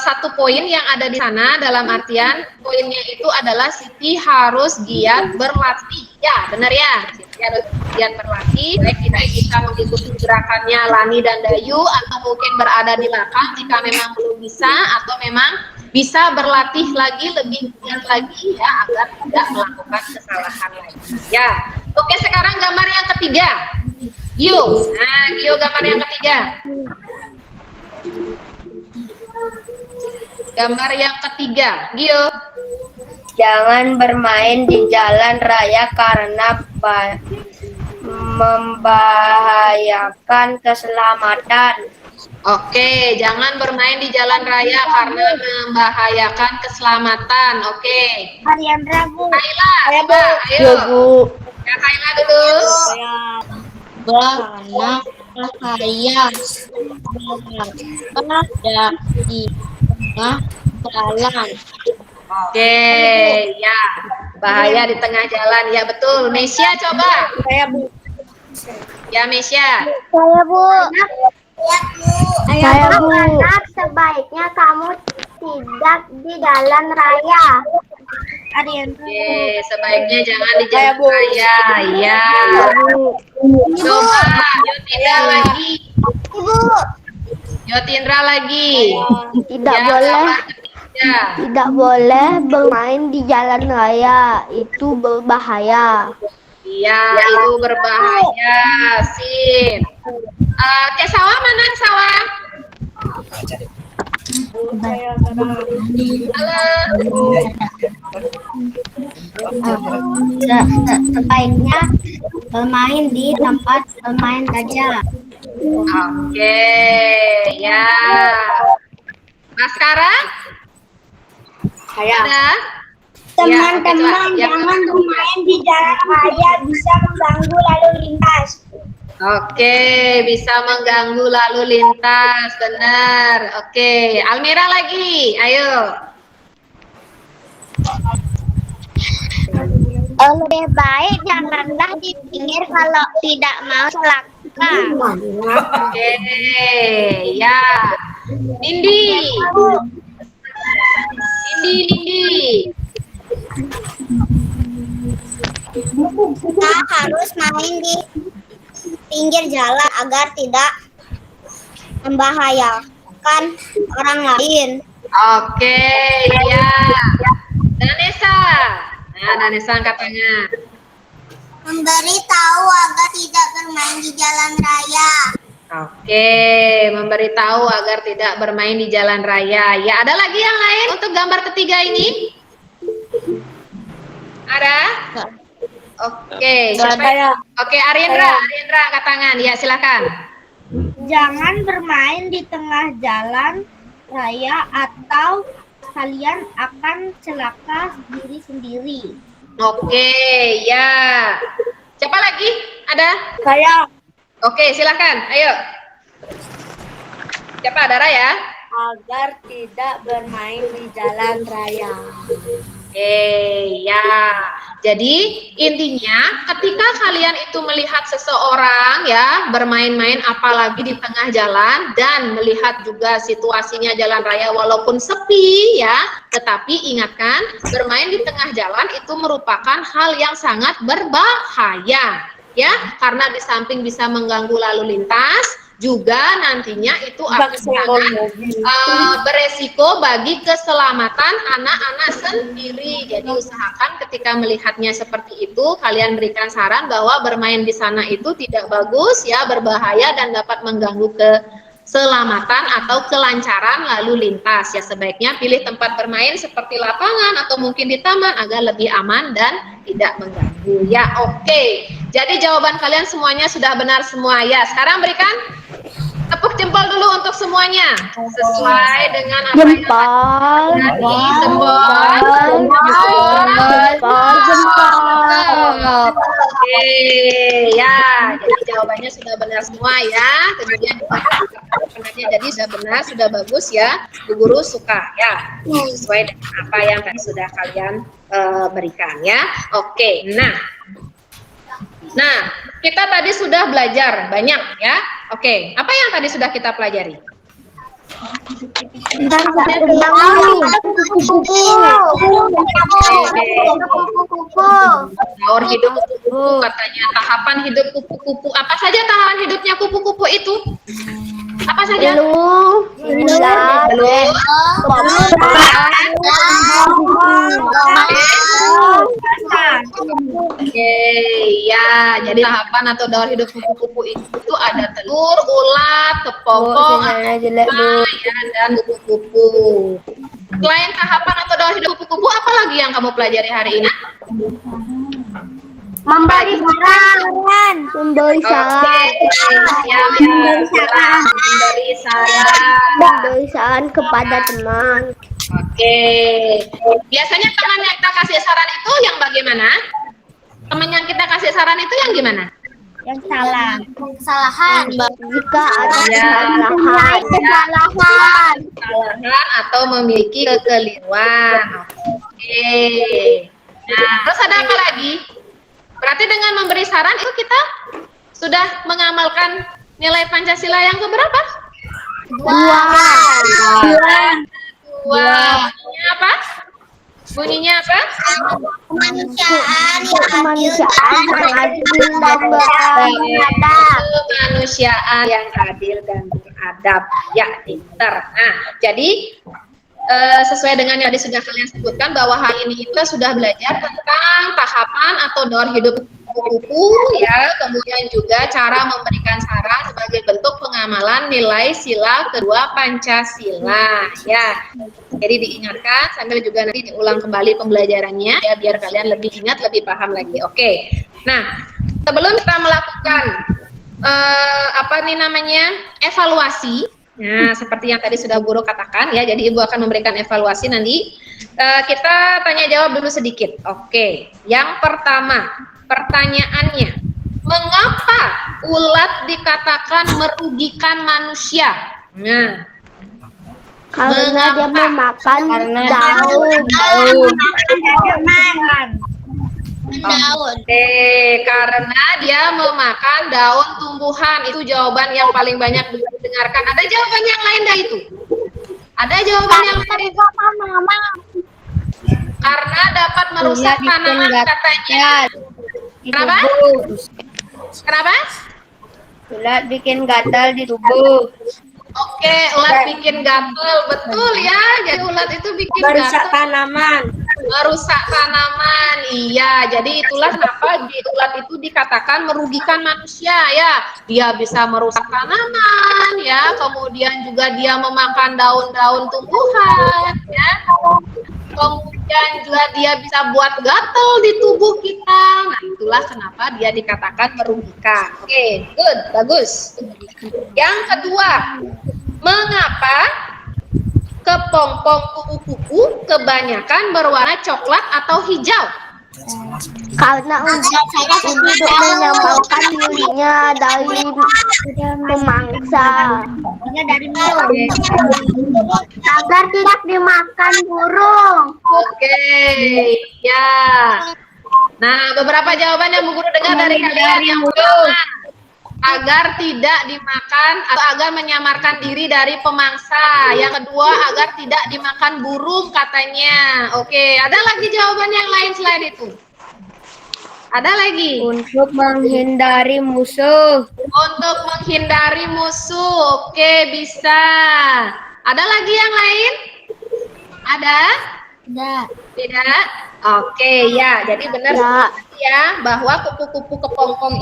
satu poin yang ada di sana dalam artian poinnya itu adalah Siti harus giat berlatih. Ya, benar ya. Siti harus giat berlatih. Baik kita bisa mengikuti gerakannya Lani dan Dayu atau mungkin berada di belakang jika memang belum bisa atau memang bisa berlatih lagi lebih giat lagi ya agar tidak melakukan kesalahan lagi. Ya. Oke, sekarang gambar yang ketiga. Gio. Nah, Gio gambar yang ketiga. Gambar yang ketiga, Gio. Jangan bermain di jalan raya karena membahayakan keselamatan. Oke, jangan bermain di jalan raya karena membahayakan keselamatan. Oke. Ariandra, Bu. Kaila, Saya, coba, Bu. ayo. Ya, Bu. Ya, Kaila dulu. Karena bahaya berada di tengah jalan. Oke, ya. Bahaya di tengah jalan. Ya, betul. Mesia, coba. Saya, Bu. Ya, Mesia. Saya, Bu. Saya, Bu. Anak, sebaiknya kamu tidak di jalan raya. Ariandra. Oke, sebaiknya jangan di jalan raya. Ya. Coba, Yotindra lagi. Ibu, Yotindra lagi. tidak Ya, boleh. gambar ketiga. Tidak boleh bermain di jalan raya, itu berbahaya. Iya, itu berbahaya. Sip. Sawah mana sawah? Halo. Sebaiknya bermain di tempat bermain saja. Oke, ya. Baskara? Saya. Ada? Teman-teman, Ya, oke, coba. jangan bermain di jalan raya, bisa mengganggu lalu lintas. Oke, bisa mengganggu lalu lintas, benar. Oke, Almira lagi, ayo. Lebih baik janganlah di pinggir kalau tidak mau celaka. Oke, ya. Nindi. Nindi. Kita harus main di pinggir jalan agar tidak membahayakan orang lain. Oke, ya. Danesa. Nah, Danesa angkat tangan. Memberitahu agar tidak bermain di jalan raya. Oke, memberitahu agar tidak bermain di jalan raya. Ya, ada lagi yang lain untuk gambar ketiga ini? Ada? Oke, siapa? Oke, Ariendra angkat tangan. Ya, silakan. Jangan bermain di tengah jalan raya atau kalian akan celaka sendiri. Oke, ya. Siapa lagi? Ada? Saya. Oke, silakan. Ayo. Siapa? Ada Raya? Agar tidak bermain di jalan raya. Oke, ya. Jadi intinya ketika kalian itu melihat seseorang ya bermain-main apalagi di tengah jalan dan melihat juga situasinya jalan raya walaupun sepi ya, tetapi ingatkan bermain di tengah jalan itu merupakan hal yang sangat berbahaya ya, karena di samping bisa mengganggu lalu lintas juga nantinya itu akan sangat beresiko bagi keselamatan anak-anak sendiri. Jadi usahakan ketika melihatnya seperti itu, kalian berikan saran bahwa bermain di sana itu tidak bagus ya, berbahaya dan dapat mengganggu keselamatan atau kelancaran lalu lintas. Ya sebaiknya pilih tempat bermain seperti lapangan atau mungkin di taman agar lebih aman dan tidak mengganggu. Ya oke. Jadi jawaban kalian semuanya sudah benar semua ya. Sekarang berikan tepuk jempol dulu untuk semuanya sesuai dengan apa yang Oke ya, jadi jawabannya sudah benar semua ya. Kemudian sebenarnya jadi sudah benar, sudah bagus ya. Bu guru suka ya, sesuai dengan apa yang tadi sudah kalian berikan ya. Oke, Nah, kita tadi sudah belajar banyak ya. Oke, apa yang tadi sudah kita pelajari? Daur hidup kupu-kupu, katanya tahapan hidup kupu-kupu. Apa saja tahapan hidupnya kupu-kupu itu? Apa saja? Oke, ya. Jadi tahapan atau daur hidup kupu-kupu itu ada telur, ulat, kepompong, ya, dan kupu-kupu. Selain tahapan atau daur hidup kupu-kupu, apa lagi yang kamu pelajari hari ini? Memberi makan, Memberi Oke, saran. siap ya. Memberi saran. Memberi saran kepada teman. Oke. Biasanya teman yang kita kasih saran itu yang bagaimana? Teman yang kita kasih saran itu yang gimana? Yang salah. Kesalahan. Jika ada Ya. kesalahan. Kesalahan atau memiliki kekeliruan. Oke. Nah, terus ada apa lagi? Berarti dengan memberi saran itu kita sudah mengamalkan nilai Pancasila yang keberapa? Dua. Bunyinya apa? Bunyinya apa? Kemanusiaan Kemanusiaan yang adil dan beradab. Kemanusiaan yang adil dan beradab. Ya, pinter. Nah, jadi sesuai dengan yang tadi sudah kalian sebutkan bahwa hari ini kita sudah belajar tentang tahapan atau daur hidup kupu-kupu ya, kemudian juga cara memberikan saran sebagai bentuk pengamalan nilai sila kedua Pancasila ya. Jadi diingatkan sambil juga nanti diulang kembali pembelajarannya ya biar kalian lebih ingat, lebih paham lagi. Oke. Nah, sebelum kita melakukan evaluasi. Nah, seperti yang tadi sudah guru katakan ya, jadi Ibu akan memberikan evaluasi nanti. Kita tanya jawab dulu sedikit. Oke, yang pertama, pertanyaannya, mengapa ulat dikatakan merugikan manusia? Nah, Karena dia memakan daun. Oke, karena dia memakan daun tumbuhan. Itu jawaban yang paling banyak didengarkan. Ada jawaban yang lain dah itu? Ada jawaban yang lain? Karena dapat merusak tanaman katanya. Kenapa? Kenapa? Ulat bikin gatal di tubuh. Oke, ulat bikin gatal, betul ya. Jadi ulat itu bikin Merusak gatal. tanaman. Merusak tanaman, iya. Jadi itulah kenapa ulat itu dikatakan merugikan manusia ya. Dia bisa merusak tanaman ya, kemudian juga dia memakan daun-daun tumbuhan ya. Kemudian juga dia bisa buat gatal di tubuh kita. Nah, itulah kenapa dia dikatakan merugikan. Oke, good, bagus. Yang kedua, mengapa kepompong kupu-kupu kebanyakan berwarna coklat atau hijau? Karena untuk menyamakan dirinya dari pemangsa. Dari burung. Agar tidak dimakan burung. Oke, ya. Nah, beberapa jawaban yang Bu Guru dengar dari kalian yang pertama, agar tidak dimakan atau agar menyamarkan diri dari pemangsa. Yang kedua, agar tidak dimakan burung katanya. Oke, ada lagi jawaban yang lain selain itu? Ada lagi? Untuk menghindari musuh. Untuk menghindari musuh. Oke, bisa. Ada lagi yang lain? Ada? Tidak? Oke, ya. Jadi benar ya bahwa kupu-kupu kepompong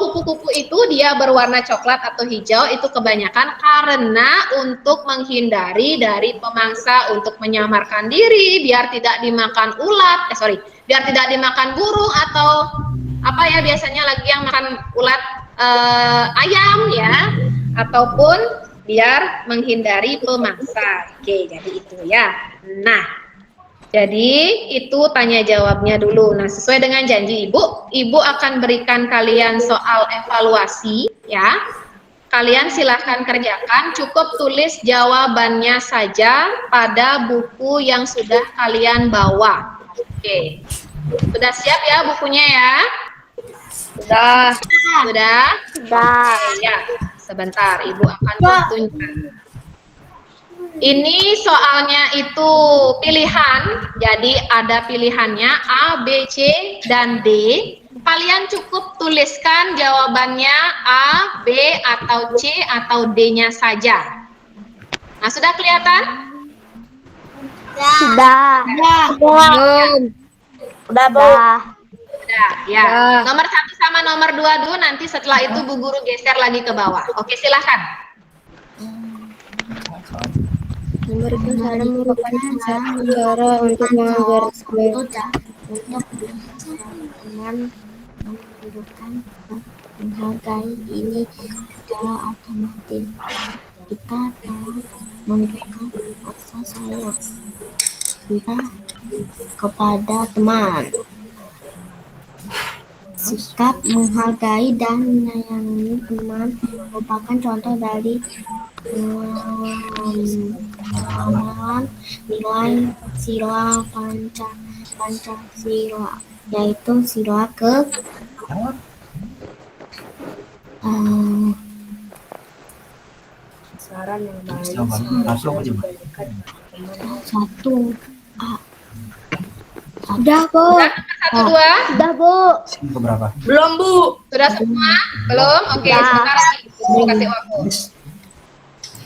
kupu-kupu itu dia berwarna coklat atau hijau itu kebanyakan karena untuk menghindari dari pemangsa, untuk menyamarkan diri biar tidak dimakan ulat, biar tidak dimakan burung atau apa ya biasanya lagi yang makan ulat ayam ya, ataupun biar menghindari pemangsa. Oke, jadi itu ya. Nah, jadi itu tanya jawabnya dulu. Nah, sesuai dengan janji Ibu akan berikan kalian soal evaluasi ya. Kalian silahkan kerjakan, cukup tulis jawabannya saja pada buku yang sudah kalian bawa. Oke. Sudah siap ya bukunya ya? Sudah. Ya, sebentar Ibu akan tunjukkan. Ini soalnya itu pilihan, jadi ada pilihannya A, B, C, dan D. Kalian cukup tuliskan jawabannya A, B, atau C, atau D-nya saja. Nah, sudah kelihatan? Sudah. Belum. Sudah, ya. Nomor 1 sama nomor 2 dulu, nanti setelah itu Bu Guru geser lagi ke bawah. Oke, silahkan. Memberikan saran merupakan cara untuk mengagar teman menghargai ini secara otomatis. Kita telah menunjukkan rasa sayang kita kepada teman. Sikap menghargai dan menyayangi teman merupakan contoh dari pengenalan nilai sila Pancasila, yaitu sila Saran yang baik seharusnya diberikan satu. Udah, Bu. Satu, dua. Udah, Bu. Berapa? Belum, Bu. Sudah semua? Belum? Oke, sebentar lagi. Ibu kasih waktu.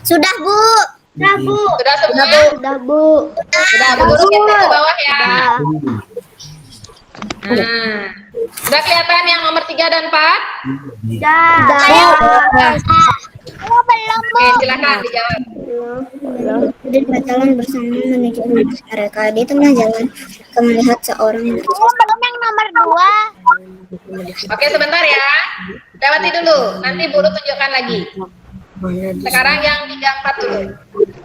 Sudah, Bu. Sudah, Bu. Sudah semua? Udah, Bu. Sudah, Bu. Guru geser ke bawah ya. Nah, sudah kelihatan yang nomor 3 dan 4? Udah. Oke, silakan dijawab. Berjalan bersama menuju rumah mereka. Di tengah jalan, mereka melihat seorang Belum yang nomor 2. Oke, sebentar ya. Lewati dulu. Nanti Guru tunjukkan lagi. Sekarang yang 3, 4 dulu.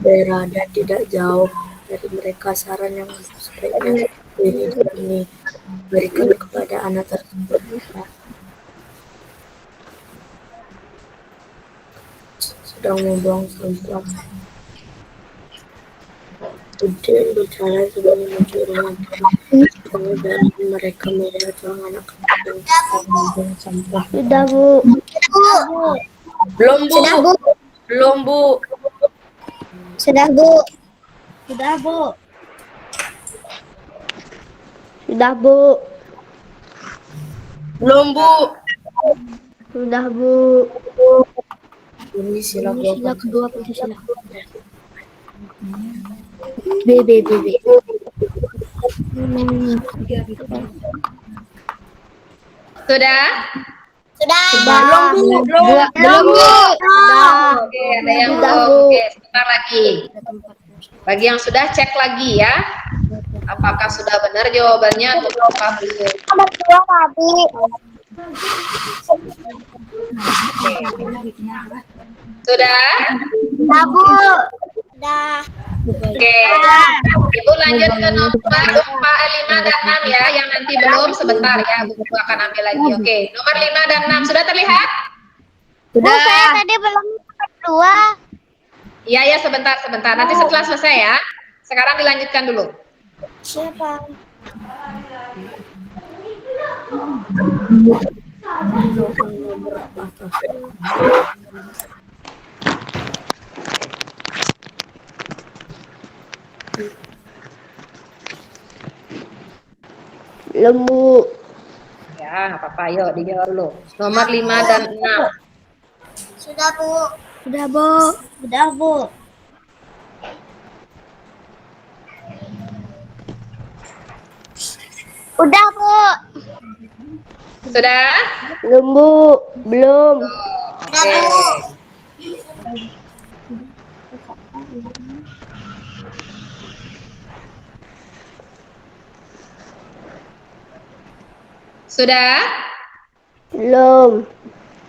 berada tidak jauh dari mereka. Saran yang sebaiknya ini diberikan kepada anak tersebut. Sedang membuang sampah. Kemudian berjalan sebelum menuju rumah. Kemudian mereka melihat seorang anak kecil sedang membuang sampah. Udah, Bu. Belum, Bu. Sudah, Bu. Belum, Bu. Sudah, Bu. Sudah, Bu. Udah, Bu. Belum, Bu. Udah, Bu. Ini sila Kedua Pancasila. B. Sudah? Belum, Bu. Belum, Bu. Oke, ada yang Sudah, belum. Bu. Oke, sebentar lagi. Bagi yang sudah, cek lagi ya. Apakah sudah benar jawabannya atau apakah belum? Nomor 2 tadi. Sudah? Udah, Bu. Udah. Oke. Ibu lanjut ke nomor 4, 5, dan 6 ya. Yang nanti belum, sebentar ya. Ibu akan ambil lagi. Oke, nomor 5 dan 6 sudah terlihat? Bu, saya tadi belum nomor 2. Iya, ya, sebentar. Nanti setelah selesai ya. Sekarang dilanjutkan dulu. Siapa? Belum, Bu. Ya, nggak apa-apa. Yuk, dijawab dulu. Nomor 5 dan 6. Sudah, Bu. Udah, Bu. Sudah, Bu. Udah, Bu. Sudah? Belum, Bu. Belum. Oke. Sudah? Belum.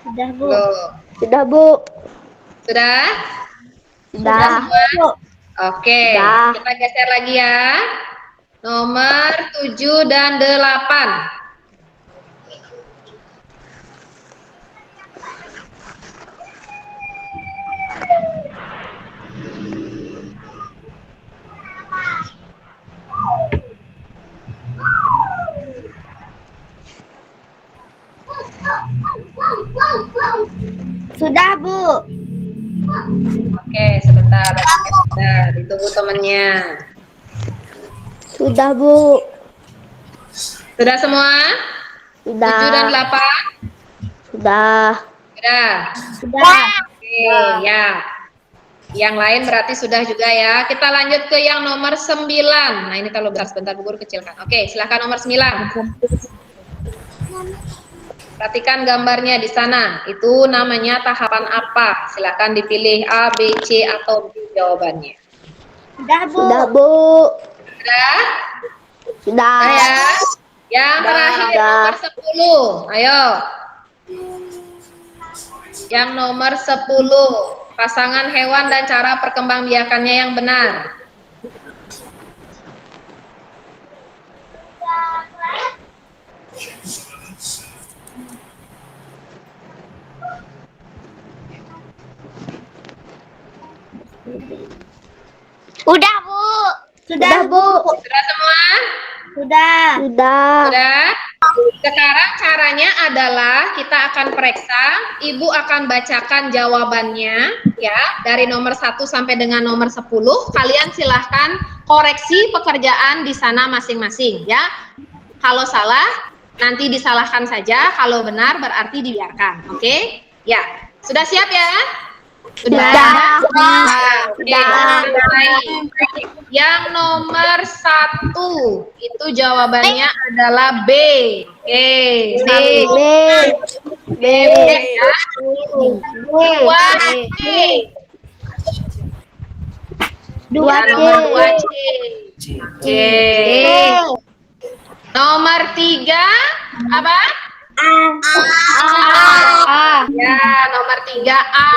Sudah, Bu. Belum. Sudah, Bu. Sudah? Sudah. Semua? Oke. Sudah. Kita geser lagi ya. Nomor 7 dan 8. Sudah, Bu. Oke, sebentar. Sebentar. Ditunggu temennya. Sudah, Bu. Sudah semua? Sudah. 7 dan 8? Sudah. Sudah? Sudah. Oke, ya. Yang lain berarti sudah juga ya. Kita lanjut ke yang nomor 9. Nah, ini terlalu besar, sebentar Bu Guru kecilkan. Oke, silakan nomor 9. Perhatikan gambarnya di sana. Itu namanya tahapan apa? Silakan dipilih A, B, C, atau D jawabannya. Sudah, Bu. Sudah, Bu. Sudah? Sudah. Sudah ya? Yang terakhir nomor 10. Ayo. Yang nomor 10. Pasangan hewan dan cara perkembangbiakannya yang benar. Udah, Bu. Sudah, Bu. Sudah semua? Sudah. Sudah. Sekarang caranya adalah kita akan periksa, Ibu akan bacakan jawabannya ya, dari nomor 1 sampai dengan nomor 10. Kalian silahkan koreksi pekerjaan di sana masing-masing ya. Kalau salah nanti disalahkan saja, kalau benar berarti dibiarkan. Oke? Ya. Sudah siap ya? Sudah. Oke, mulai. Yang nomor 1 itu jawabannya adalah B. Oke, B. Ya. 2C. Ya, nomor 2C. Oke. Nomor 3 apa? A. Ya, nomor 3A.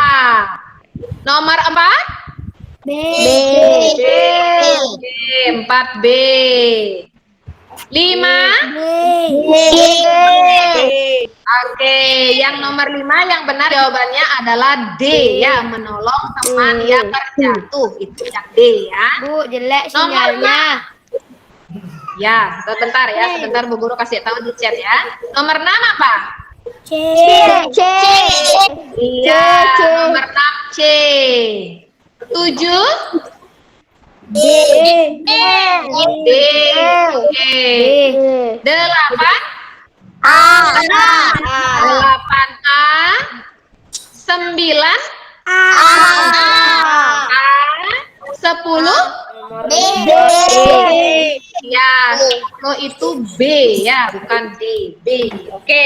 Nomor 4? B. 4B. 5? Oke, yang nomor 5 yang benar jawabannya adalah D ya, menolong teman yang terjatuh. Itu yang D ya. Bu, jelek Nomor sinyalnya. Ya, sebentar ya, sebentar Bu Guru kasih tahu di chat ya. Nomor 6 apa? C. Iya, nomor 6 C. 7? D. D. Oke. 8? 8A. 9? A. 10? D. Ya, 10 itu B ya, bukan D. B. Oke.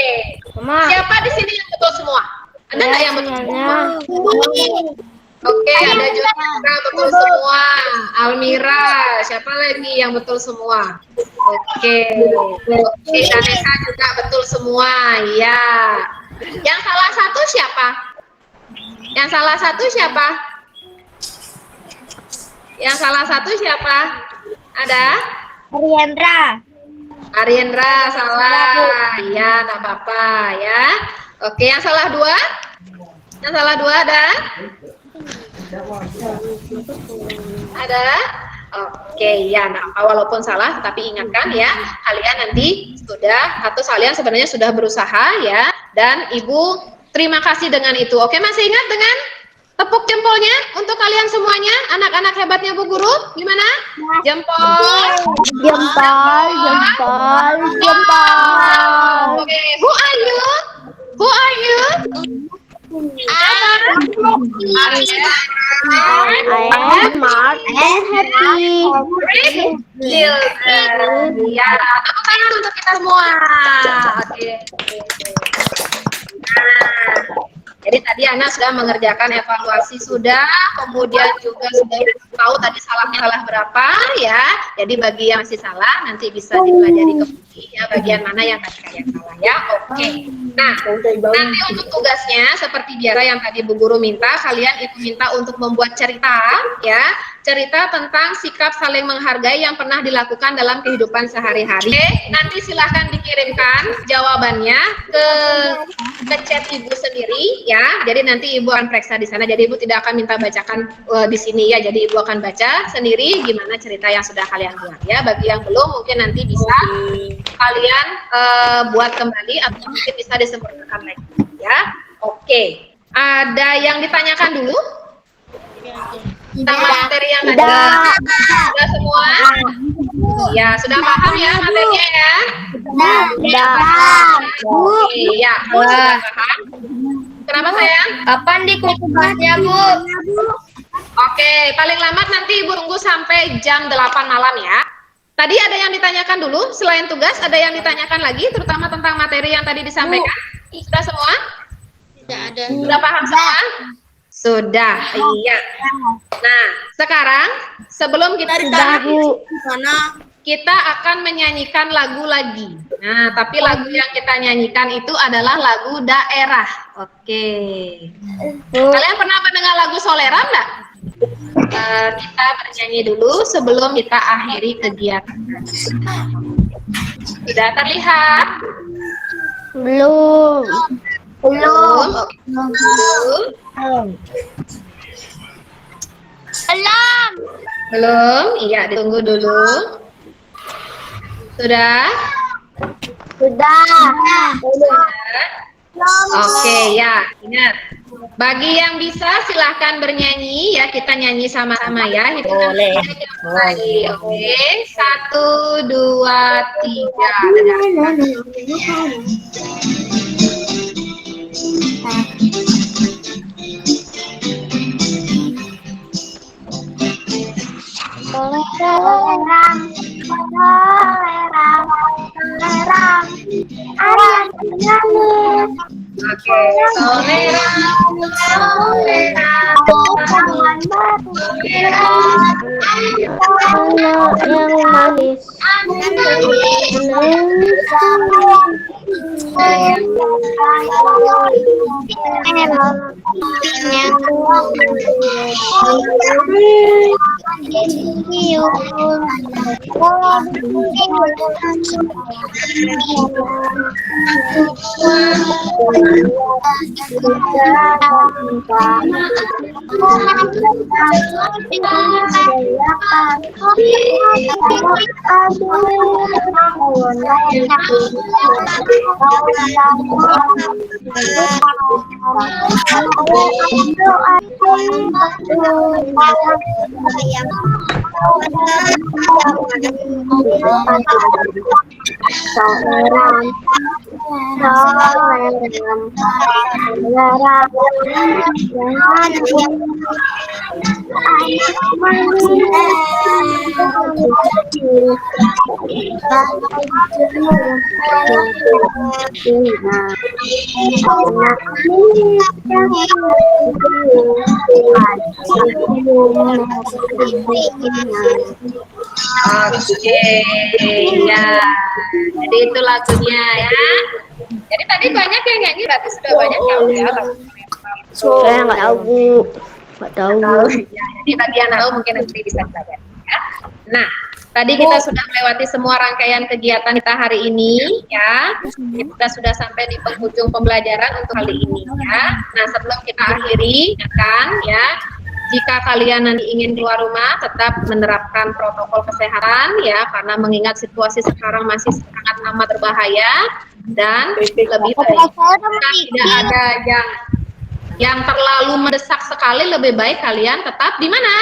Siapa di sini yang betul semua? Ada nggak yang betul semua? Oke, ada juga betul semua. Almira, siapa lagi yang betul semua? Oke, Danesa juga betul semua. Ya. Yang salah satu siapa? Yang salah satu siapa? Yang salah satu siapa? Ada? Ariendra salah. Ya, enggak apa-apa ya. Oke, yang salah 2? Yang salah 2 ada? Ada? Oke, ya, nah, walaupun salah, tapi ingatkan ya, kalian nanti sudah, atau kalian sebenarnya sudah berusaha ya, dan Ibu terima kasih dengan itu. Oke, masih ingat dengan tepuk jempolnya untuk kalian semuanya, anak-anak hebatnya Bu Guru, gimana? Jempol. Oke, who are you? Who are you? I am smart and happy. Children. Ya, tepuk tangan untuk kita semua. Oke. Nah, jadi tadi Ana sudah mengerjakan evaluasi sudah, kemudian juga sudah tahu tadi salahnya salah berapa ya. Jadi bagi yang masih salah nanti bisa dipelajari kembali ya bagian mana yang tadi kalian salah ya. Oke. Nah, nanti untuk tugasnya seperti biasa yang tadi Bu Guru minta, kalian itu minta untuk membuat cerita ya, cerita tentang sikap saling menghargai yang pernah dilakukan dalam kehidupan sehari-hari. Nanti silahkan dikirimkan jawabannya ke chat Ibu sendiri ya. Jadi nanti Ibu akan periksa di sana. Jadi Ibu tidak akan minta bacakan di sini ya. Jadi Ibu akan baca sendiri gimana cerita yang sudah kalian buat ya. Bagi yang belum mungkin nanti bisa kalian buat kembali atau mungkin bisa disempurnakan lagi ya. Oke. Ada yang ditanyakan dulu? Tentang materi yang tadi sudah semua? Ya, sudah paham ya materinya ya? Oke, ya, sudah paham. Kenapa sayang? Kapan tugasnya, Bu? Oke, paling lambat nanti Ibu tunggu sampai jam 8 malam ya. Tadi ada yang ditanyakan dulu, selain tugas ada yang ditanyakan lagi, terutama tentang materi yang tadi disampaikan? Sudah semua? Tidak ada. Sudah paham semua? Sudah, iya. Nah, sekarang sebelum kita kita akan menyanyikan lagu lagi. Nah, tapi lagu yang kita nyanyikan itu adalah lagu daerah. Oke. Kalian pernah mendengar lagu Solera enggak? Kita bernyanyi dulu sebelum kita akhiri kegiatan. Sudah terlihat? Belum. Belum. Belum? Iya, ditunggu dulu. Sudah? Sudah. Oke, ya, ingat. Bagi yang bisa silahkan bernyanyi ya, kita nyanyi sama-sama ya. Boleh. Oke, 1, 2, 3. Toleran, ayam nyanyi. Oke, toleran, yang manis. Oke, ya. Jadi itu lagunya ya. Jadi tadi banyak yang nyanyi, berarti sudah banyak tahu ya lagu. Saya nggak tahu. Nggak tahu. Ya, jadi bagi yang tahu mungkin nanti bisa belajar. Ya. Nah, tadi kita sudah melewati semua rangkaian kegiatan kita hari ini ya. Kita sudah sampai di penghujung pembelajaran untuk kali ini ya. Nah, sebelum kita akhiri kan ya, jika kalian nanti ingin keluar rumah, tetap menerapkan protokol kesehatan ya, karena mengingat situasi sekarang masih sangat amat berbahaya dan lebih baik tidak ada yang terlalu mendesak sekali, lebih baik kalian tetap di mana?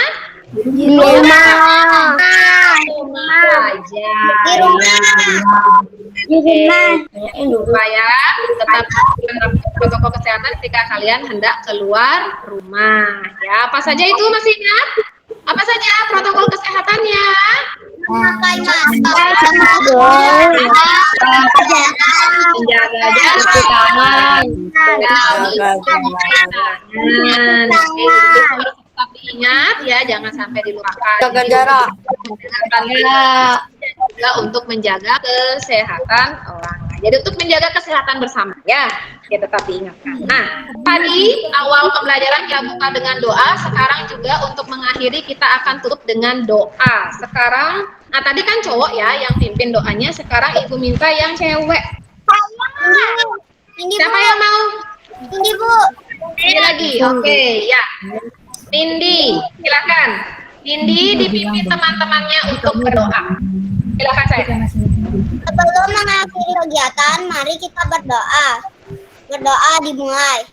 Di rumah. Aja. Supaya tetap menerapkan protokol kesehatan ketika kalian hendak keluar rumah. Ya, apa saja itu masih ingat? Apa saja protokol kesehatannya? Menjaga Menjaga jarak aman. Tetap diingat ya, jangan sampai dilupakan. Jaga jarak. Juga untuk menjaga kesehatan orang. Jadi untuk menjaga kesehatan bersama ya, kita tetap diingatkan. Nah, tadi awal pembelajaran kita buka dengan doa, sekarang juga untuk mengakhiri kita akan tutup dengan doa. Sekarang, nah tadi kan cowok ya yang pimpin doanya, sekarang ibu minta yang cewek. Siapa yang mau? Ini Bu. Ini lagi, oke ya. Nindi, silakan. Nindi dipimpin teman-temannya untuk berdoa. Silakan saya. Sebelum mengakhiri kegiatan, mari kita berdoa. Berdoa dimulai.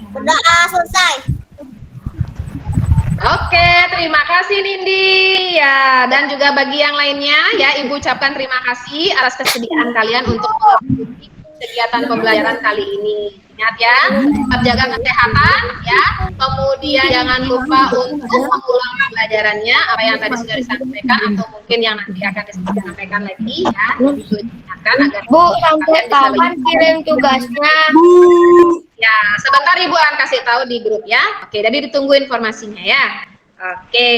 Berdoa selesai. Oke, terima kasih Nindi ya, dan juga bagi yang lainnya ya, Ibu ucapkan terima kasih atas kesediaan kalian untuk mengikuti kegiatan pembelajaran kali ini. Ingat ya, tetap jaga kesehatan ya, kemudian jangan lupa untuk mengulang pembelajarannya apa yang tadi sudah disampaikan atau mungkin yang nanti akan disampaikan lagi ya. Ibu ingatkan agar Bu, sampai kapan kirim tugasnya? Ya, sebentar Ibu akan kasih tahu di grup ya. Oke, jadi ditunggu informasinya ya. Oke,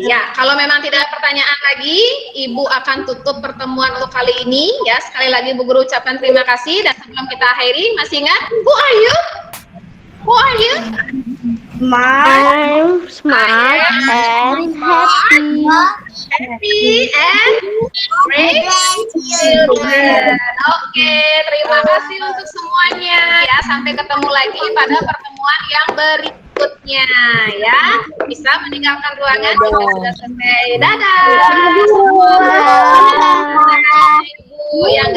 ya kalau memang tidak ada pertanyaan lagi, Ibu akan tutup pertemuan untuk kali ini ya. Sekali lagi Bu Guru ucapkan terima kasih dan sebelum kita akhiri masih ingat who are you? Who are you? I'm smart and happy. Happy and great children. Oke, terima kasih untuk semuanya ya. Sampai ketemu lagi pada pertemuan yang berikutnya ya. Bisa meninggalkan ruangan jika sudah selesai. Dadah semua. Ibu yang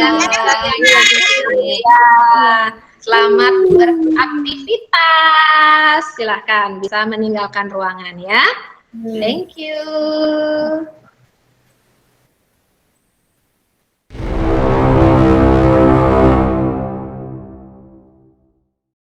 selamat beraktivitas. Silahkan bisa meninggalkan ruangan ya. Thank you.